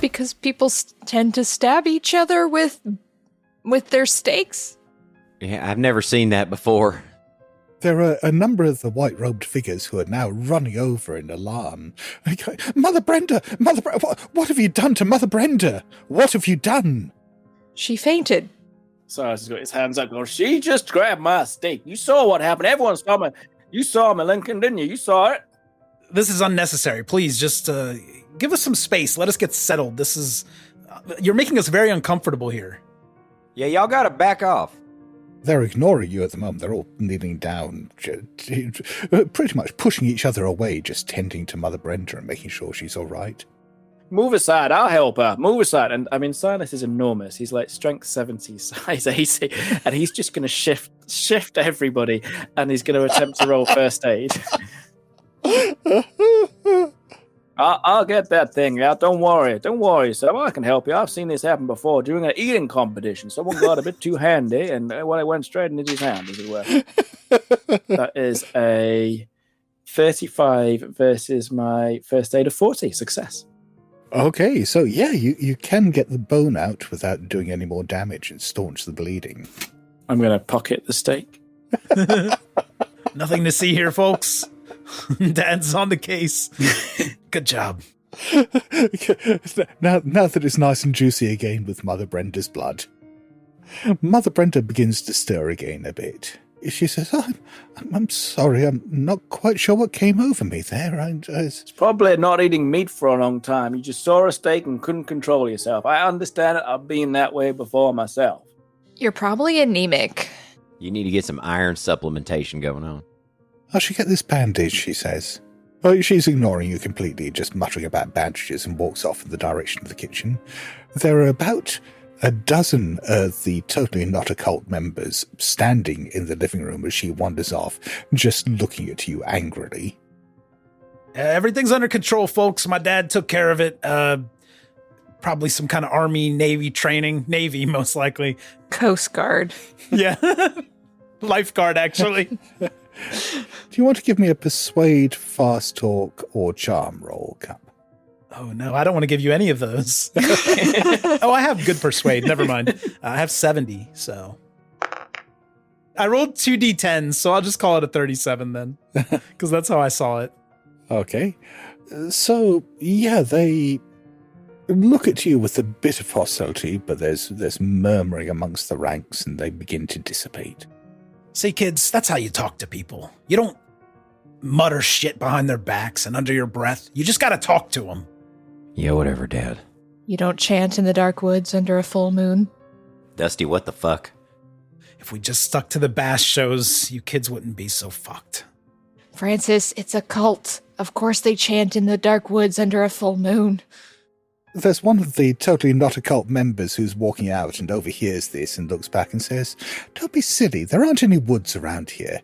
Because people tend to stab each other with their steaks? Yeah, I've never seen that before. There are a number of the white-robed figures who are now running over in alarm. Mother Brenda! What have you done to Mother Brenda? What have you done? She fainted. Silas has got his hands up going, she just grabbed my steak. You saw what happened. Everyone saw me. You saw me, Lincoln, didn't you? You saw it. This is unnecessary. Please, just give us some space. Let us get settled. This is... you're making us very uncomfortable here. Yeah, y'all gotta back off. They're ignoring you at the moment. They're all kneeling down, pretty much pushing each other away, just tending to Mother Brenda and making sure she's all right. Move aside, I'll help her. Move aside. And I mean, Silas is enormous. He's like strength 70, size 80, and he's just going to shift everybody, and he's going to attempt to roll first aid. I'll get that thing out. Don't worry, sir. I can help you. I've seen this happen before during an eating competition. Someone got a bit too handy, and it went straight into his hand, as it were. That is a 35 versus my first aid of 40. Success. Okay, so yeah, you can get the bone out without doing any more damage and staunch the bleeding. I'm going to pocket the steak. Nothing to see here, folks. Dad's on the case. Good job. Now that it's nice and juicy again with Mother Brenda's blood, Mother Brenda begins to stir again a bit. She says, I'm sorry, I'm not quite sure what came over me there. It's probably not eating meat for a long time. You just saw a steak and couldn't control yourself. I understand it. I've been that way before myself. You're probably anemic. You need to get some iron supplementation going on. I should get this bandage, she says. Oh, she's ignoring you completely, just muttering about bandages, and walks off in the direction of the kitchen. There are about a dozen of the totally not occult members standing in the living room as she wanders off, just looking at you angrily. Everything's under control, folks. My dad took care of it. Probably some kind of Army, Navy training. Navy, most likely. Coast Guard. Yeah. Lifeguard, actually. Do you want to give me a persuade, fast talk, or charm roll, Cup? Oh, no, I don't want to give you any of those. Oh, I have good persuade. Never mind. I have 70, so. I rolled 2d10s, so I'll just call it a 37 then, because that's how I saw it. Okay. So, yeah, they look at you with a bit of hostility, but there's murmuring amongst the ranks, and they begin to dissipate. See, kids, that's how you talk to people. You don't mutter shit behind their backs and under your breath. You just got to talk to them. Yeah, whatever, Dad. You don't chant in the dark woods under a full moon. Dusty, what the fuck? If we just stuck to the bass shows, you kids wouldn't be so fucked. Francis, it's a cult. Of course they chant in the dark woods under a full moon. There's one of the totally not occult members who's walking out and overhears this and looks back and says, "Don't be silly, there aren't any woods around here."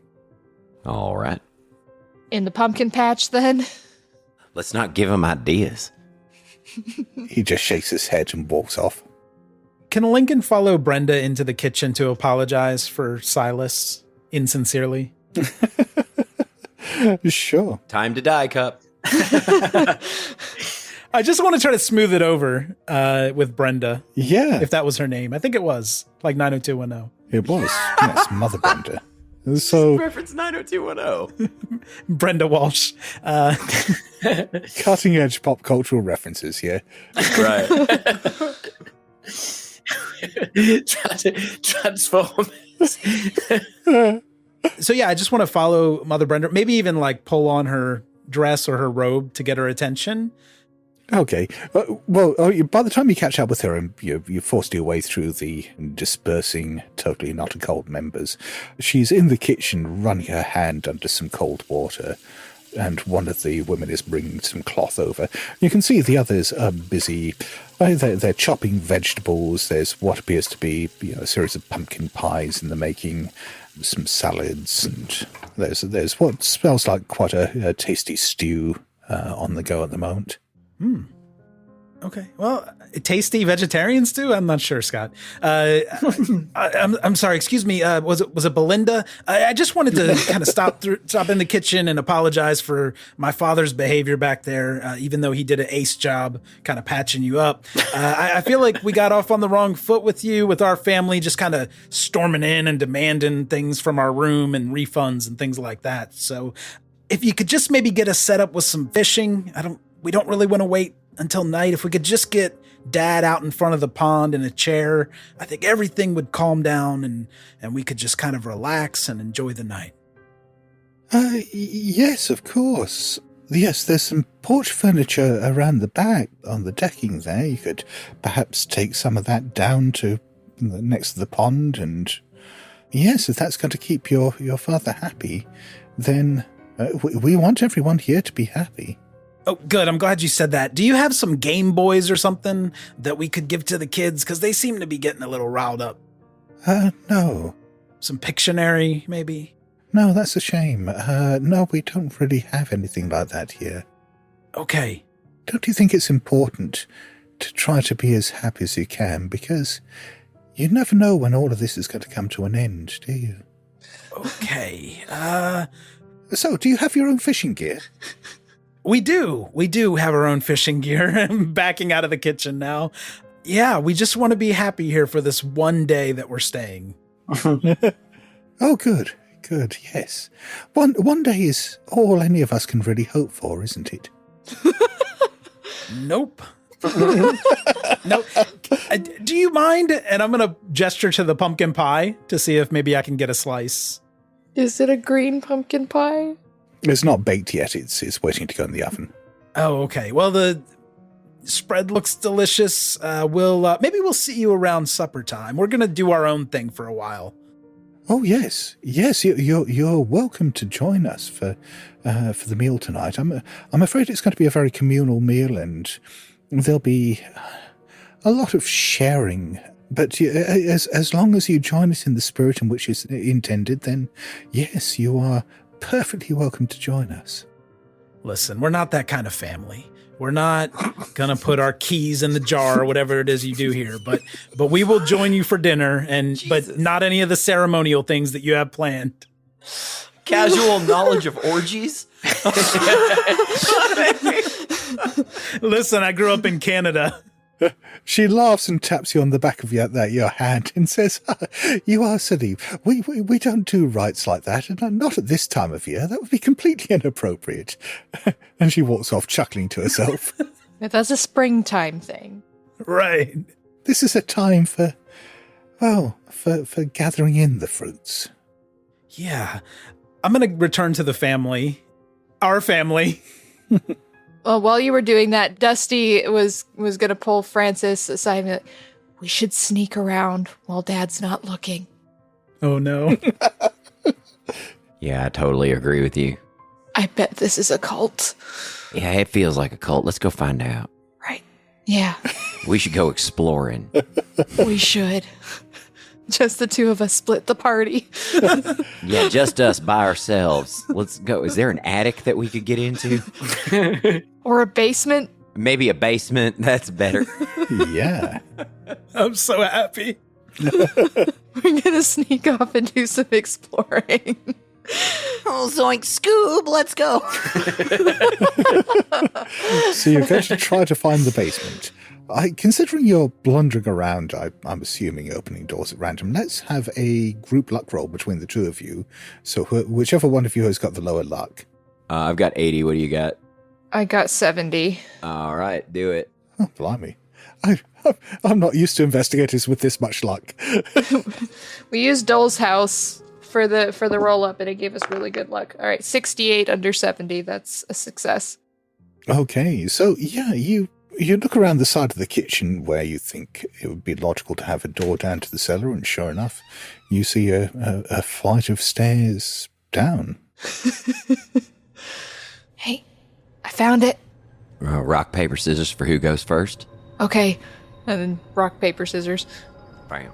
All right. In the pumpkin patch, then? Let's not give him ideas. He just shakes his head and walks off. Can Lincoln follow Brenda into the kitchen to apologize for Silas insincerely? Sure. Time to die, Cup. I just want to try to smooth it over with Brenda. Yeah. If that was her name. I think it was, like 90210. It was. Yes, Mother Brenda. So reference 90210. Brenda Walsh. Cutting edge pop cultural references here. Right. Transformers. So yeah, I just want to follow Mother Brenda. Maybe even like pull on her dress or her robe to get her attention. Okay. Well, by the time you catch up with her and you forced your way through the dispersing, totally not occult members, she's in the kitchen running her hand under some cold water, and one of the women is bringing some cloth over. You can see the others are busy. They're chopping vegetables. There's what appears to be a series of pumpkin pies in the making, some salads, and there's what smells like quite a tasty stew on the go at the moment. Okay. Well, tasty vegetarian stew? I'm not sure, Scott. I'm sorry. Excuse me. Was it Belinda? I just wanted to kind of stop in the kitchen and apologize for my father's behavior back there, even though he did an ace job kind of patching you up. I feel like we got off on the wrong foot with you, with our family just kind of storming in and demanding things from our room and refunds and things like that. So if you could just maybe get us set up with some fishing, we don't really want to wait until night. If we could just get Dad out in front of the pond in a chair, I think everything would calm down and we could just kind of relax and enjoy the night. Yes, of course. Yes, there's some porch furniture around the back on the decking there. You could perhaps take some of that down to next to the pond, and yes, if that's going to keep your father happy, then we want everyone here to be happy. Oh, good. I'm glad you said that. Do you have some Game Boys or something that we could give to the kids? Because they seem to be getting a little riled up. No. Some Pictionary, maybe? No, that's a shame. No, we don't really have anything like that here. Okay. Don't you think it's important to try to be as happy as you can? Because you never know when all of this is going to come to an end, do you? Okay. So, do you have your own fishing gear? We do. We do have our own fishing gear. I'm backing out of the kitchen now. Yeah, we just want to be happy here for this one day that we're staying. Oh, good. Good, yes. One day is all any of us can really hope for, isn't it? Nope. No. Do you mind? And I'm going to gesture to the pumpkin pie to see if maybe I can get a slice. Is it a green pumpkin pie? It's not baked yet. It's waiting to go in the oven. Oh, okay. Well, the spread looks delicious. Maybe we'll see you around supper time. We're going to do our own thing for a while. Oh, yes. Yes, you're welcome to join us for the meal tonight. I'm afraid it's going to be a very communal meal, and there'll be a lot of sharing. But as long as you join us in the spirit in which it's intended, then yes, you are perfectly welcome to join us. Listen, we're not that kind of family. We're not going to put our keys in the jar or whatever it is you do here, but we will join you for dinner, but not any of the ceremonial things that you have planned. Casual knowledge of orgies? Listen, I grew up in Canada. She laughs and taps you on the back of your hand and says, "You are silly. We don't do rites like that, and not at this time of year. That would be completely inappropriate." And she walks off, chuckling to herself. That's a springtime thing. Right. This is a time for gathering in the fruits. Yeah. I'm going to return to the family. Our family. Well, while you were doing that, Dusty was going to pull Francis aside and be like, we should sneak around while Dad's not looking. Oh, no. Yeah, I totally agree with you. I bet this is a cult. Yeah, it feels like a cult. Let's go find out. Right. Yeah. We should go exploring. We should. Just the two of us split the party. Yeah, just us by ourselves. Let's go. Is there an attic that we could get into? Or a basement? Maybe a basement. That's better. Yeah. I'm so happy. We're going to sneak off and do some exploring. Oh, zoink, Scoob, let's go. So you're going to try to find the basement. Considering you're blundering around, I'm assuming opening doors at random, let's have a group luck roll between the two of you. So whichever one of you has got the lower luck. I've got 80. What do you got? I got 70. All right, do it. Oh, blimey. I'm not used to investigators with this much luck. We used Dole's house for the roll up, and it gave us really good luck. All right, 68 under 70. That's a success. Okay, so yeah, you look around the side of the kitchen where you think it would be logical to have a door down to the cellar, and sure enough, you see a flight of stairs down. Hey, I found it. Rock, paper, scissors for who goes first. Okay, and then rock, paper, scissors. Bam.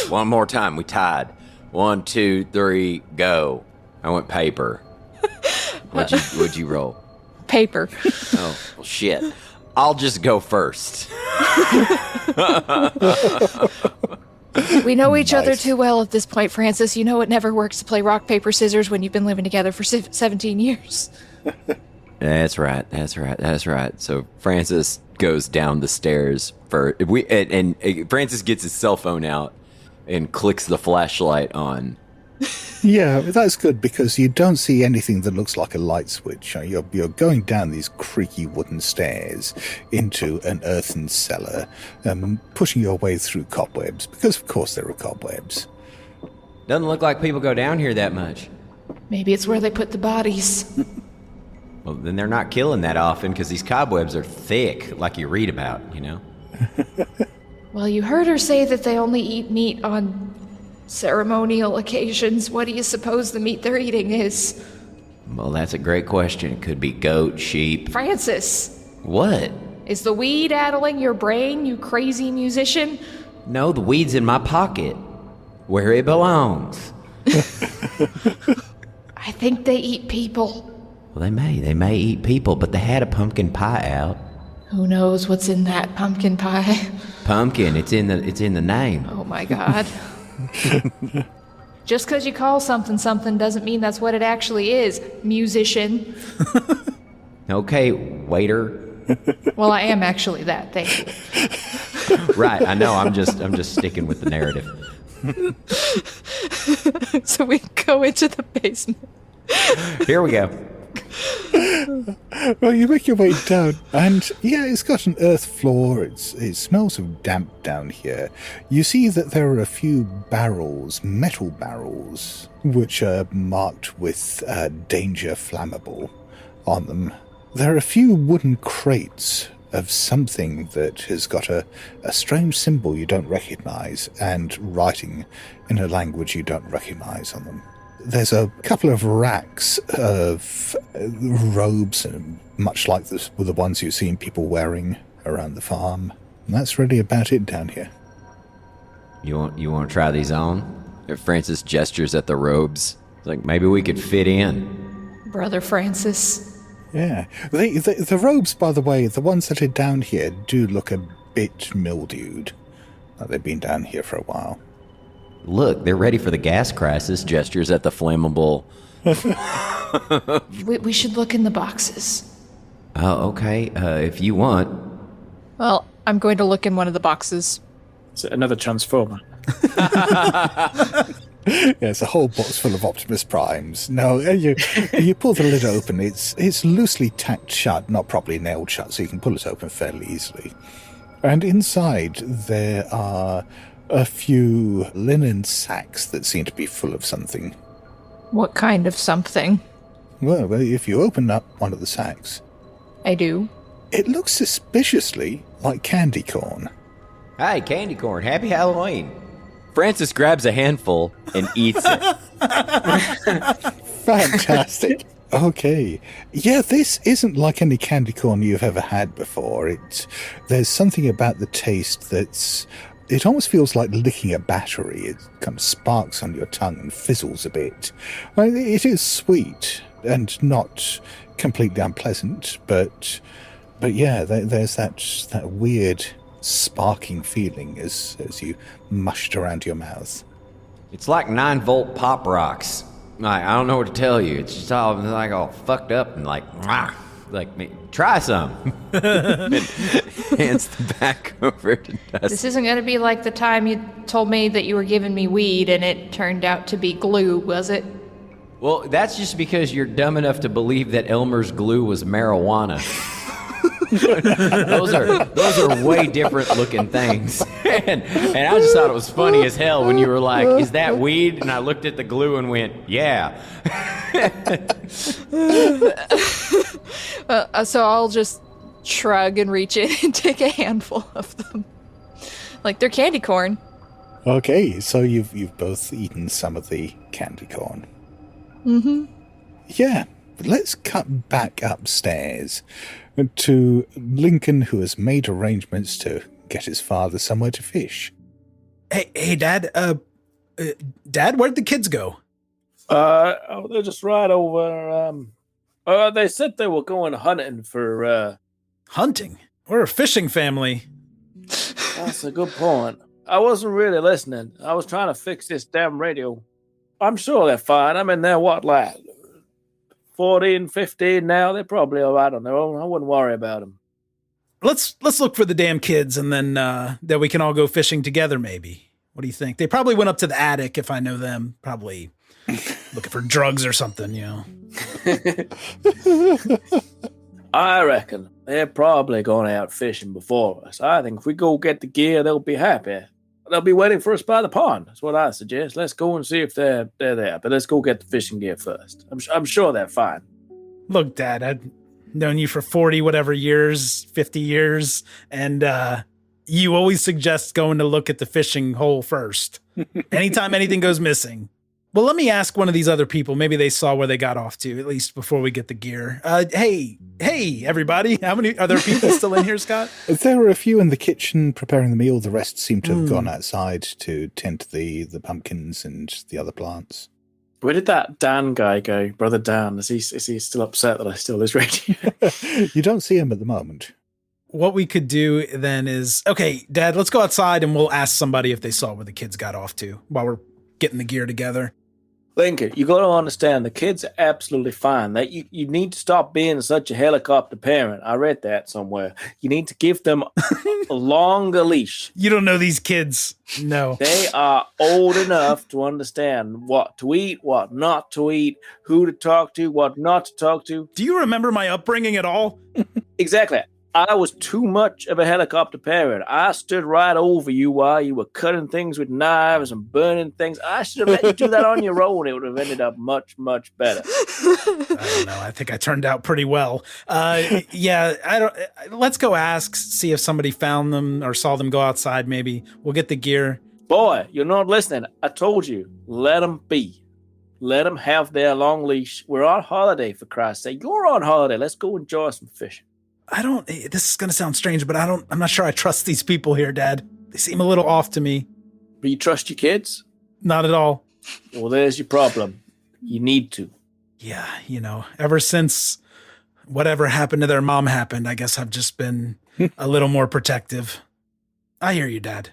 One more time, we tied. 1, 2, 3, go. I went paper. What'd you roll? paper. Oh, well, shit. I'll just go first. We know each other too well at this point, Francis. You know it never works to play rock, paper, scissors when you've been living together for 17 years. That's right. So Francis goes down the stairs and Francis gets his cell phone out and clicks the flashlight on. Yeah, that's good because you don't see anything that looks like a light switch. You're going down these creaky wooden stairs into an earthen cellar, pushing your way through cobwebs, because of course there are cobwebs. Doesn't look like people go down here that much. Maybe it's where they put the bodies. Well, then they're not killing that often because these cobwebs are thick, like you read about, you know? Well, you heard her say that they only eat meat on ceremonial occasions. What do you suppose the meat they're eating is? Well, that's a great question. It could be goat, sheep. Francis! What? Is the weed addling your brain, you crazy musician? No, the weed's in my pocket, where it belongs. I think they eat people. Well, they may eat people, but they had a pumpkin pie out. Who knows what's in that pumpkin pie? Pumpkin, it's in the name. Oh my god. Just because you call something doesn't mean that's what it actually is, musician. Okay, waiter. Well, I am actually that, thank you. Right, I know, I'm just sticking with the narrative. So we go into the basement. Here we go. Well, you make your way down, and yeah, it's got an earth floor. It smells of damp down here. You see that there are a few barrels, metal barrels, which are marked with danger flammable on them. There are a few wooden crates of something that has got a strange symbol you don't recognize and writing in a language you don't recognize on them. There's a couple of racks of robes, much like the ones you've seen people wearing around the farm. And that's really about it down here. You want to try these on? Francis gestures at the robes. It's like, maybe we could fit in. Brother Francis. Yeah. The robes, by the way, the ones that are down here do look a bit mildewed. Like they've been down here for a while. Look, they're ready for the gas crisis. Gestures at the flammable. We should look in the boxes. Oh, okay. If you want. Well, I'm going to look in one of the boxes. Is it another Transformer? Yeah, it's a whole box full of Optimus Primes. No, you pull the lid open. It's loosely tacked shut, not properly nailed shut, so you can pull it open fairly easily. And inside there are a few linen sacks that seem to be full of something. What kind of something? Well, if you open up one of the sacks... I do. It looks suspiciously like candy corn. Hey, candy corn, happy Halloween. Francis grabs a handful and eats it. Fantastic. Okay. Yeah, this isn't like any candy corn you've ever had before. There's something about the taste it almost feels like licking a battery. It kind of sparks on your tongue and fizzles a bit. Well, it is sweet and not completely unpleasant, but yeah, there's that weird sparking feeling as you mushed around your mouth. It's like 9-volt pop rocks. I don't know what to tell you. It's just all like all fucked up and like try some. And hands the back over to Dusty. This isn't going to be like the time you told me that you were giving me weed and it turned out to be glue, was it? Well, that's just because you're dumb enough to believe that Elmer's glue was marijuana. Those are way different looking things. And I just thought it was funny as hell when you were like, is that weed? And I looked at the glue and went, yeah. So I'll just shrug and reach in and take a handful of them. Like they're candy corn. Okay, so you've both eaten some of the candy corn. Mm-hmm. Yeah, let's cut back upstairs to Lincoln, who has made arrangements to get his father somewhere to fish. Hey, Dad. Dad, where'd the kids go? They're just right over They said they were going hunting for, Hunting? We're a fishing family. That's a good point. I wasn't really listening. I was trying to fix this damn radio. I'm sure they're fine. I mean, they're what, like 14, 15 now? They're probably all right on their own. I wouldn't worry about them. Let's look for the damn kids, and then that we can all go fishing together, maybe. What do you think? They probably went up to the attic, if I know them. Probably looking for drugs or something, you know. I reckon they're probably going out fishing before us. I think if we go get the gear, they'll be happy. They'll be waiting for us by the pond. That's what I suggest. Let's go and see if they're there. But let's go get the fishing gear first. I'm sure they're fine. Look, Dad, I've known you for 40 whatever years, 50 years, and you always suggest going to look at the fishing hole first. Anytime anything goes missing. Well, let me ask one of these other people. Maybe they saw where they got off to, at least before we get the gear. Hey, everybody. Are there people still in here, Scott? There were a few in the kitchen preparing the meal. The rest seem to have gone outside to tend to the pumpkins and the other plants. Where did that Dan guy go? Brother Dan, is he still upset that I stole his radio? You don't see him at the moment. What we could do then is, okay, Dad, let's go outside and we'll ask somebody if they saw where the kids got off to while we're getting the gear together. Lincoln, you got to understand, the kids are absolutely fine. That you need to stop being such a helicopter parent. I read that somewhere. You need to give them a longer leash. You don't know these kids. No. They are old enough to understand what to eat, what not to eat, who to talk to, what not to talk to. Do you remember my upbringing at all? Exactly. I was too much of a helicopter parent. I stood right over you while you were cutting things with knives and burning things. I should have let you do that on your own. It would have ended up much, much better. I don't know. I think I turned out pretty well. Let's go ask, see if somebody found them or saw them go outside. Maybe we'll get the gear. Boy, you're not listening. I told you, let them be. Let them have their long leash. We're on holiday, for Christ's sake. You're on holiday. Let's go enjoy some fishing. This is going to sound strange, but I'm not sure I trust these people here, Dad. They seem a little off to me. But you trust your kids? Not at all. Well, there's your problem. You need to. Yeah, ever since whatever happened to their mom happened, I guess I've just been a little more protective. I hear you, Dad.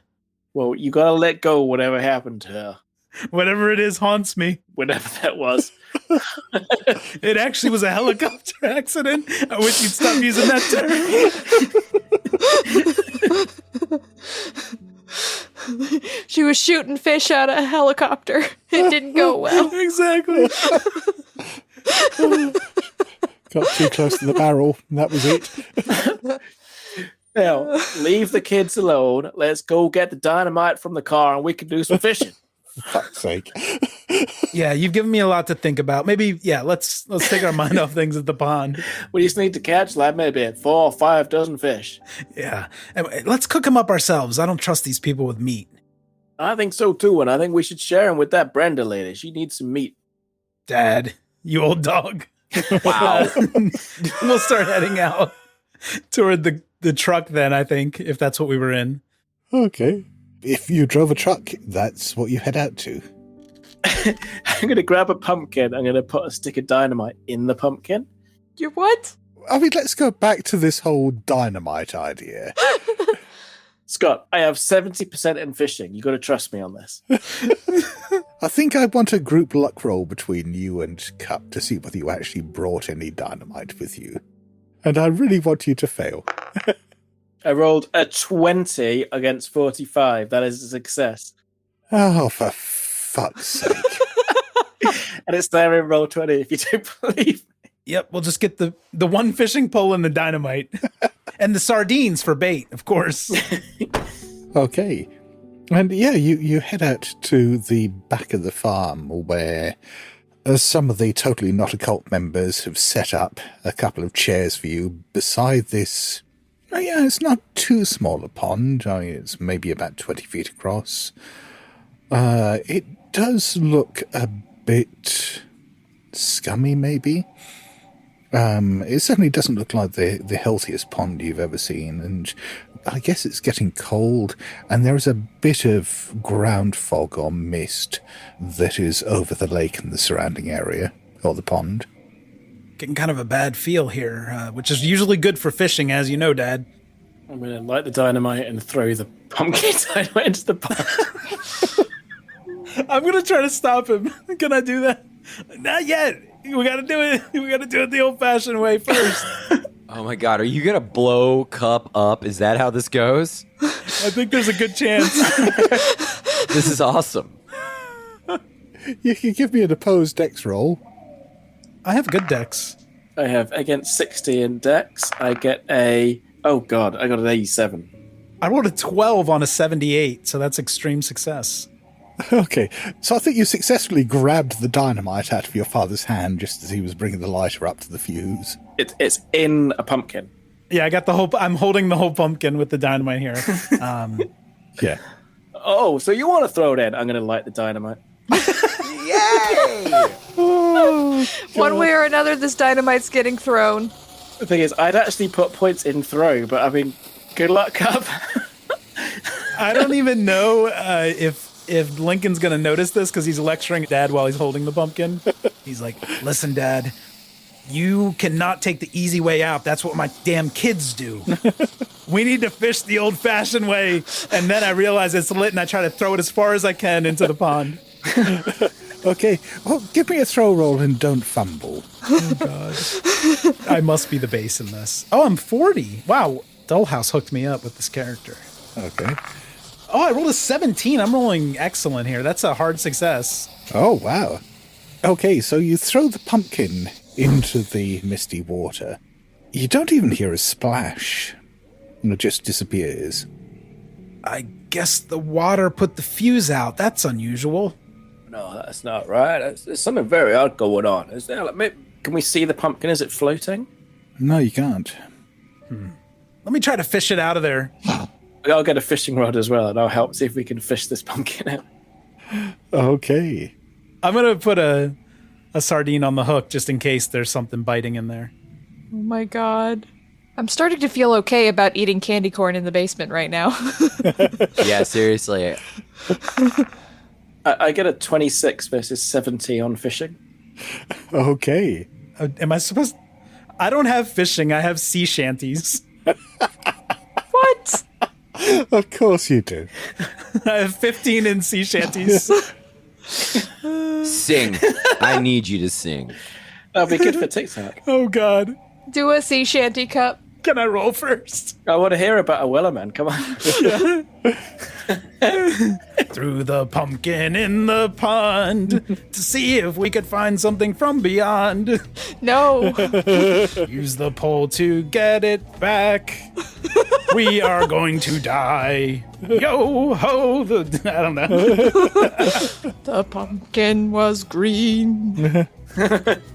Well, you got to let go whatever happened to her. Whatever it is haunts me. Whatever that was. It actually was a helicopter accident. I wish you'd stop using that term. She was shooting fish out of a helicopter. It didn't go well. Exactly. Got too close to the barrel, and that was it. Now, leave the kids alone. Let's go get the dynamite from the car, and we can do some fishing. For fuck's sake. Yeah, you've given me a lot to think about. Maybe, let's take our mind off things at the pond. We just need to catch like maybe 4 or 5 dozen fish. Yeah, and let's cook them up ourselves. I don't trust these people with meat. I think so too, and I think we should share them with that Brenda lady. She needs some meat. Dad, you old dog. Wow. We'll start heading out toward the truck then, I think, if that's what we were in. Okay. If you drove a truck, that's what you head out to. I'm going to grab a pumpkin. I'm going to put a stick of dynamite in the pumpkin. You what? I mean, let's go back to this whole dynamite idea. Scott, I have 70% in fishing. You got to trust me on this. I think I want a group luck roll between you and Cup to see whether you actually brought any dynamite with you. And I really want you to fail. I rolled a 20 against 45. That is a success. Oh, for fuck's sake. And it's there in roll 20 if you don't believe me. Yep, we'll just get the one fishing pole and the dynamite. And the sardines for bait, of course. Okay. And yeah, you head out to the back of the farm where some of the totally not occult members have set up a couple of chairs for you beside this. Oh yeah, it's not too small a pond. I mean, it's maybe about 20 feet across. It does look a bit scummy, maybe. It certainly doesn't look like the healthiest pond you've ever seen, and I guess it's getting cold, and there is a bit of ground fog or mist that is over the lake and the surrounding area, or the pond. getting kind of a bad feel here, which is usually good for fishing, as you know, Dad. I'm going to light the dynamite and throw the pumpkin dynamite into the pond. I'm going to try to stop him. Can I do that? Not yet. We got to do it. We got to do it the old-fashioned way first. Oh my God, are you going to blow Cup up? Is that how this goes? I think there's a good chance. This is awesome. You can give me an opposed dex roll. I have good dex. I have against 60 in dex. I get a... Oh, God, I got an 87. I rolled a 12 on a 78, so that's extreme success. Okay, so I think you successfully grabbed the dynamite out of your father's hand just as he was bringing the lighter up to the fuse. It's in a pumpkin. Yeah, I got the whole... I'm holding the whole pumpkin with the dynamite here. Yeah. Oh, so you want to throw it in? I'm going to light the dynamite. Yay! One way or another, this dynamite's getting thrown. The thing is, I'd actually put points in throw, but I mean, good luck, Cup. I don't even know if Lincoln's going to notice this because he's lecturing Dad while he's holding the pumpkin. He's like, listen, Dad, you cannot take the easy way out. That's what my damn kids do. We need to fish the old-fashioned way. And then I realize it's lit and I try to throw it as far as I can into the pond. Okay, well, give me a throw roll and don't fumble. Oh, God. I must be the base in this. Oh, I'm 40. Wow, Dollhouse hooked me up with this character. Okay. Oh, I rolled a 17. I'm rolling excellent here. That's a hard success. Oh, wow. Okay, so you throw the pumpkin into the misty water. You don't even hear a splash. And it just disappears. I guess the water put the fuse out. That's unusual. No, that's not right. There's something very odd going on. Is there? Can we see the pumpkin? Is it floating? No, you can't. Let me try to fish it out of there. I'll get a fishing rod as well, and I'll help see if we can fish this pumpkin out. Okay. I'm going to put a sardine on the hook just in case there's something biting in there. Oh my God. I'm starting to feel okay about eating candy corn in the basement right now. Yeah, seriously. I get a 26 versus 70 on fishing. Okay. Am I supposed... I don't have fishing. I have sea shanties. What? Of course you do. I have 15 in sea shanties. Sing. I need you to sing. That'll be good for TikTok. Oh, God. Do a sea shanty, Cup. Can I roll first? I want to hear about a Wellerman. Come on. Threw the pumpkin in the pond to see if we could find something from beyond. No. Use the pole to get it back. We are going to die. Yo ho! I don't know. The pumpkin was green.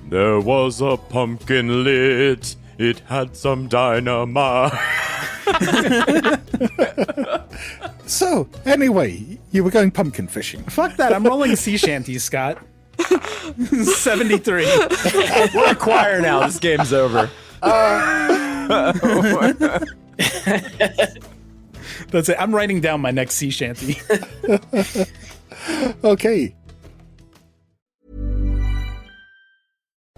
There was a pumpkin lit. It had some dynamite. So, anyway, you were going pumpkin fishing. Fuck that. I'm rolling sea shanties, Scott. 73. We're a choir now. This game's over. That's it. I'm writing down my next sea shanty. Okay.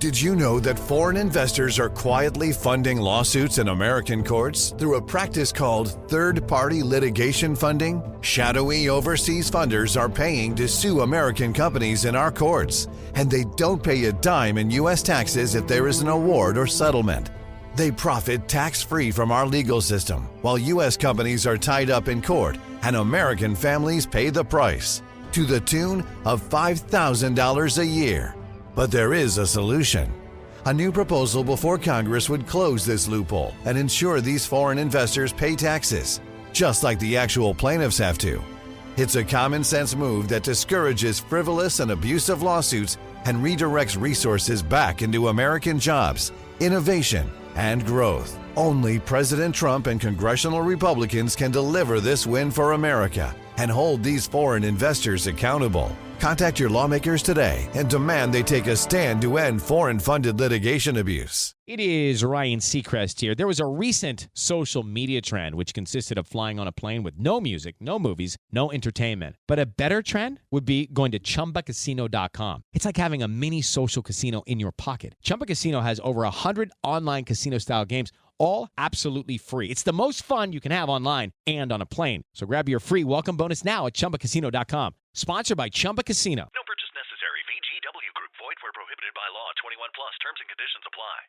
Did you know that foreign investors are quietly funding lawsuits in American courts through a practice called third-party litigation funding? Shadowy overseas funders are paying to sue American companies in our courts, and they don't pay a dime in U.S. taxes if there is an award or settlement. They profit tax-free from our legal system, while U.S. companies are tied up in court, and American families pay the price, to the tune of $5,000 a year. But there is a solution. A new proposal before Congress would close this loophole and ensure these foreign investors pay taxes, just like the actual plaintiffs have to. It's a common sense move that discourages frivolous and abusive lawsuits and redirects resources back into American jobs, innovation, and growth. Only President Trump and congressional Republicans can deliver this win for America. and hold these foreign investors accountable. Contact your lawmakers today and demand they take a stand to end foreign-funded litigation abuse. It is Ryan Seacrest here. There was a recent social media trend which consisted of flying on a plane with no music, no movies, no entertainment. But a better trend would be going to ChumbaCasino.com. It's like having a mini social casino in your pocket. Chumba Casino has over 100 online casino-style games, all absolutely free. It's the most fun you can have online and on a plane. So grab your free welcome bonus now at ChumbaCasino.com. Sponsored by Chumba Casino. No purchase necessary. VGW Group. Void where prohibited by law. 21 plus. Terms and conditions apply.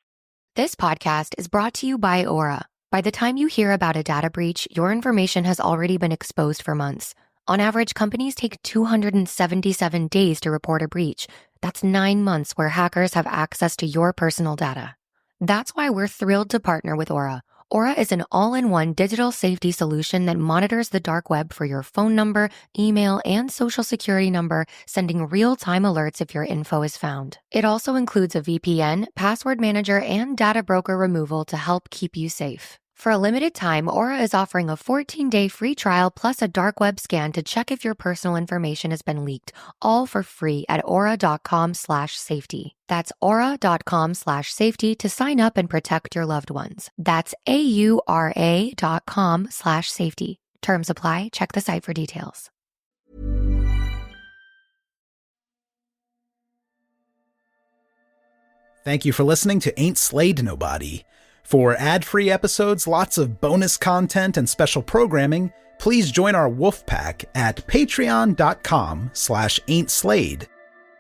This podcast is brought to you by Aura. By the time you hear about a data breach, your information has already been exposed for months. On average, companies take 277 days to report a breach. That's 9 months where hackers have access to your personal data. That's why we're thrilled to partner with Aura. Aura is an all-in-one digital safety solution that monitors the dark web for your phone number, email, and social security number, sending real-time alerts if your info is found. It also includes a VPN, password manager, and data broker removal to help keep you safe. For a limited time, Aura is offering a 14-day free trial plus a dark web scan to check if your personal information has been leaked, all for free at aura.com/safety. That's aura.com/safety to sign up and protect your loved ones. That's AURA.com/safety. Terms apply. Check the site for details. Thank you for listening to Ain't Slayed Nobody. For ad-free episodes, lots of bonus content, and special programming, please join our wolf pack at patreon.com/ain'tslayed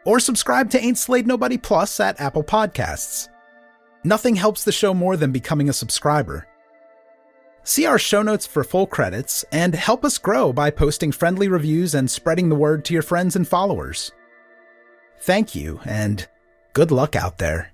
or subscribe to Ain't Slayed Nobody Plus at Apple Podcasts. Nothing helps the show more than becoming a subscriber. See our show notes for full credits and help us grow by posting friendly reviews and spreading the word to your friends and followers. Thank you, and good luck out there.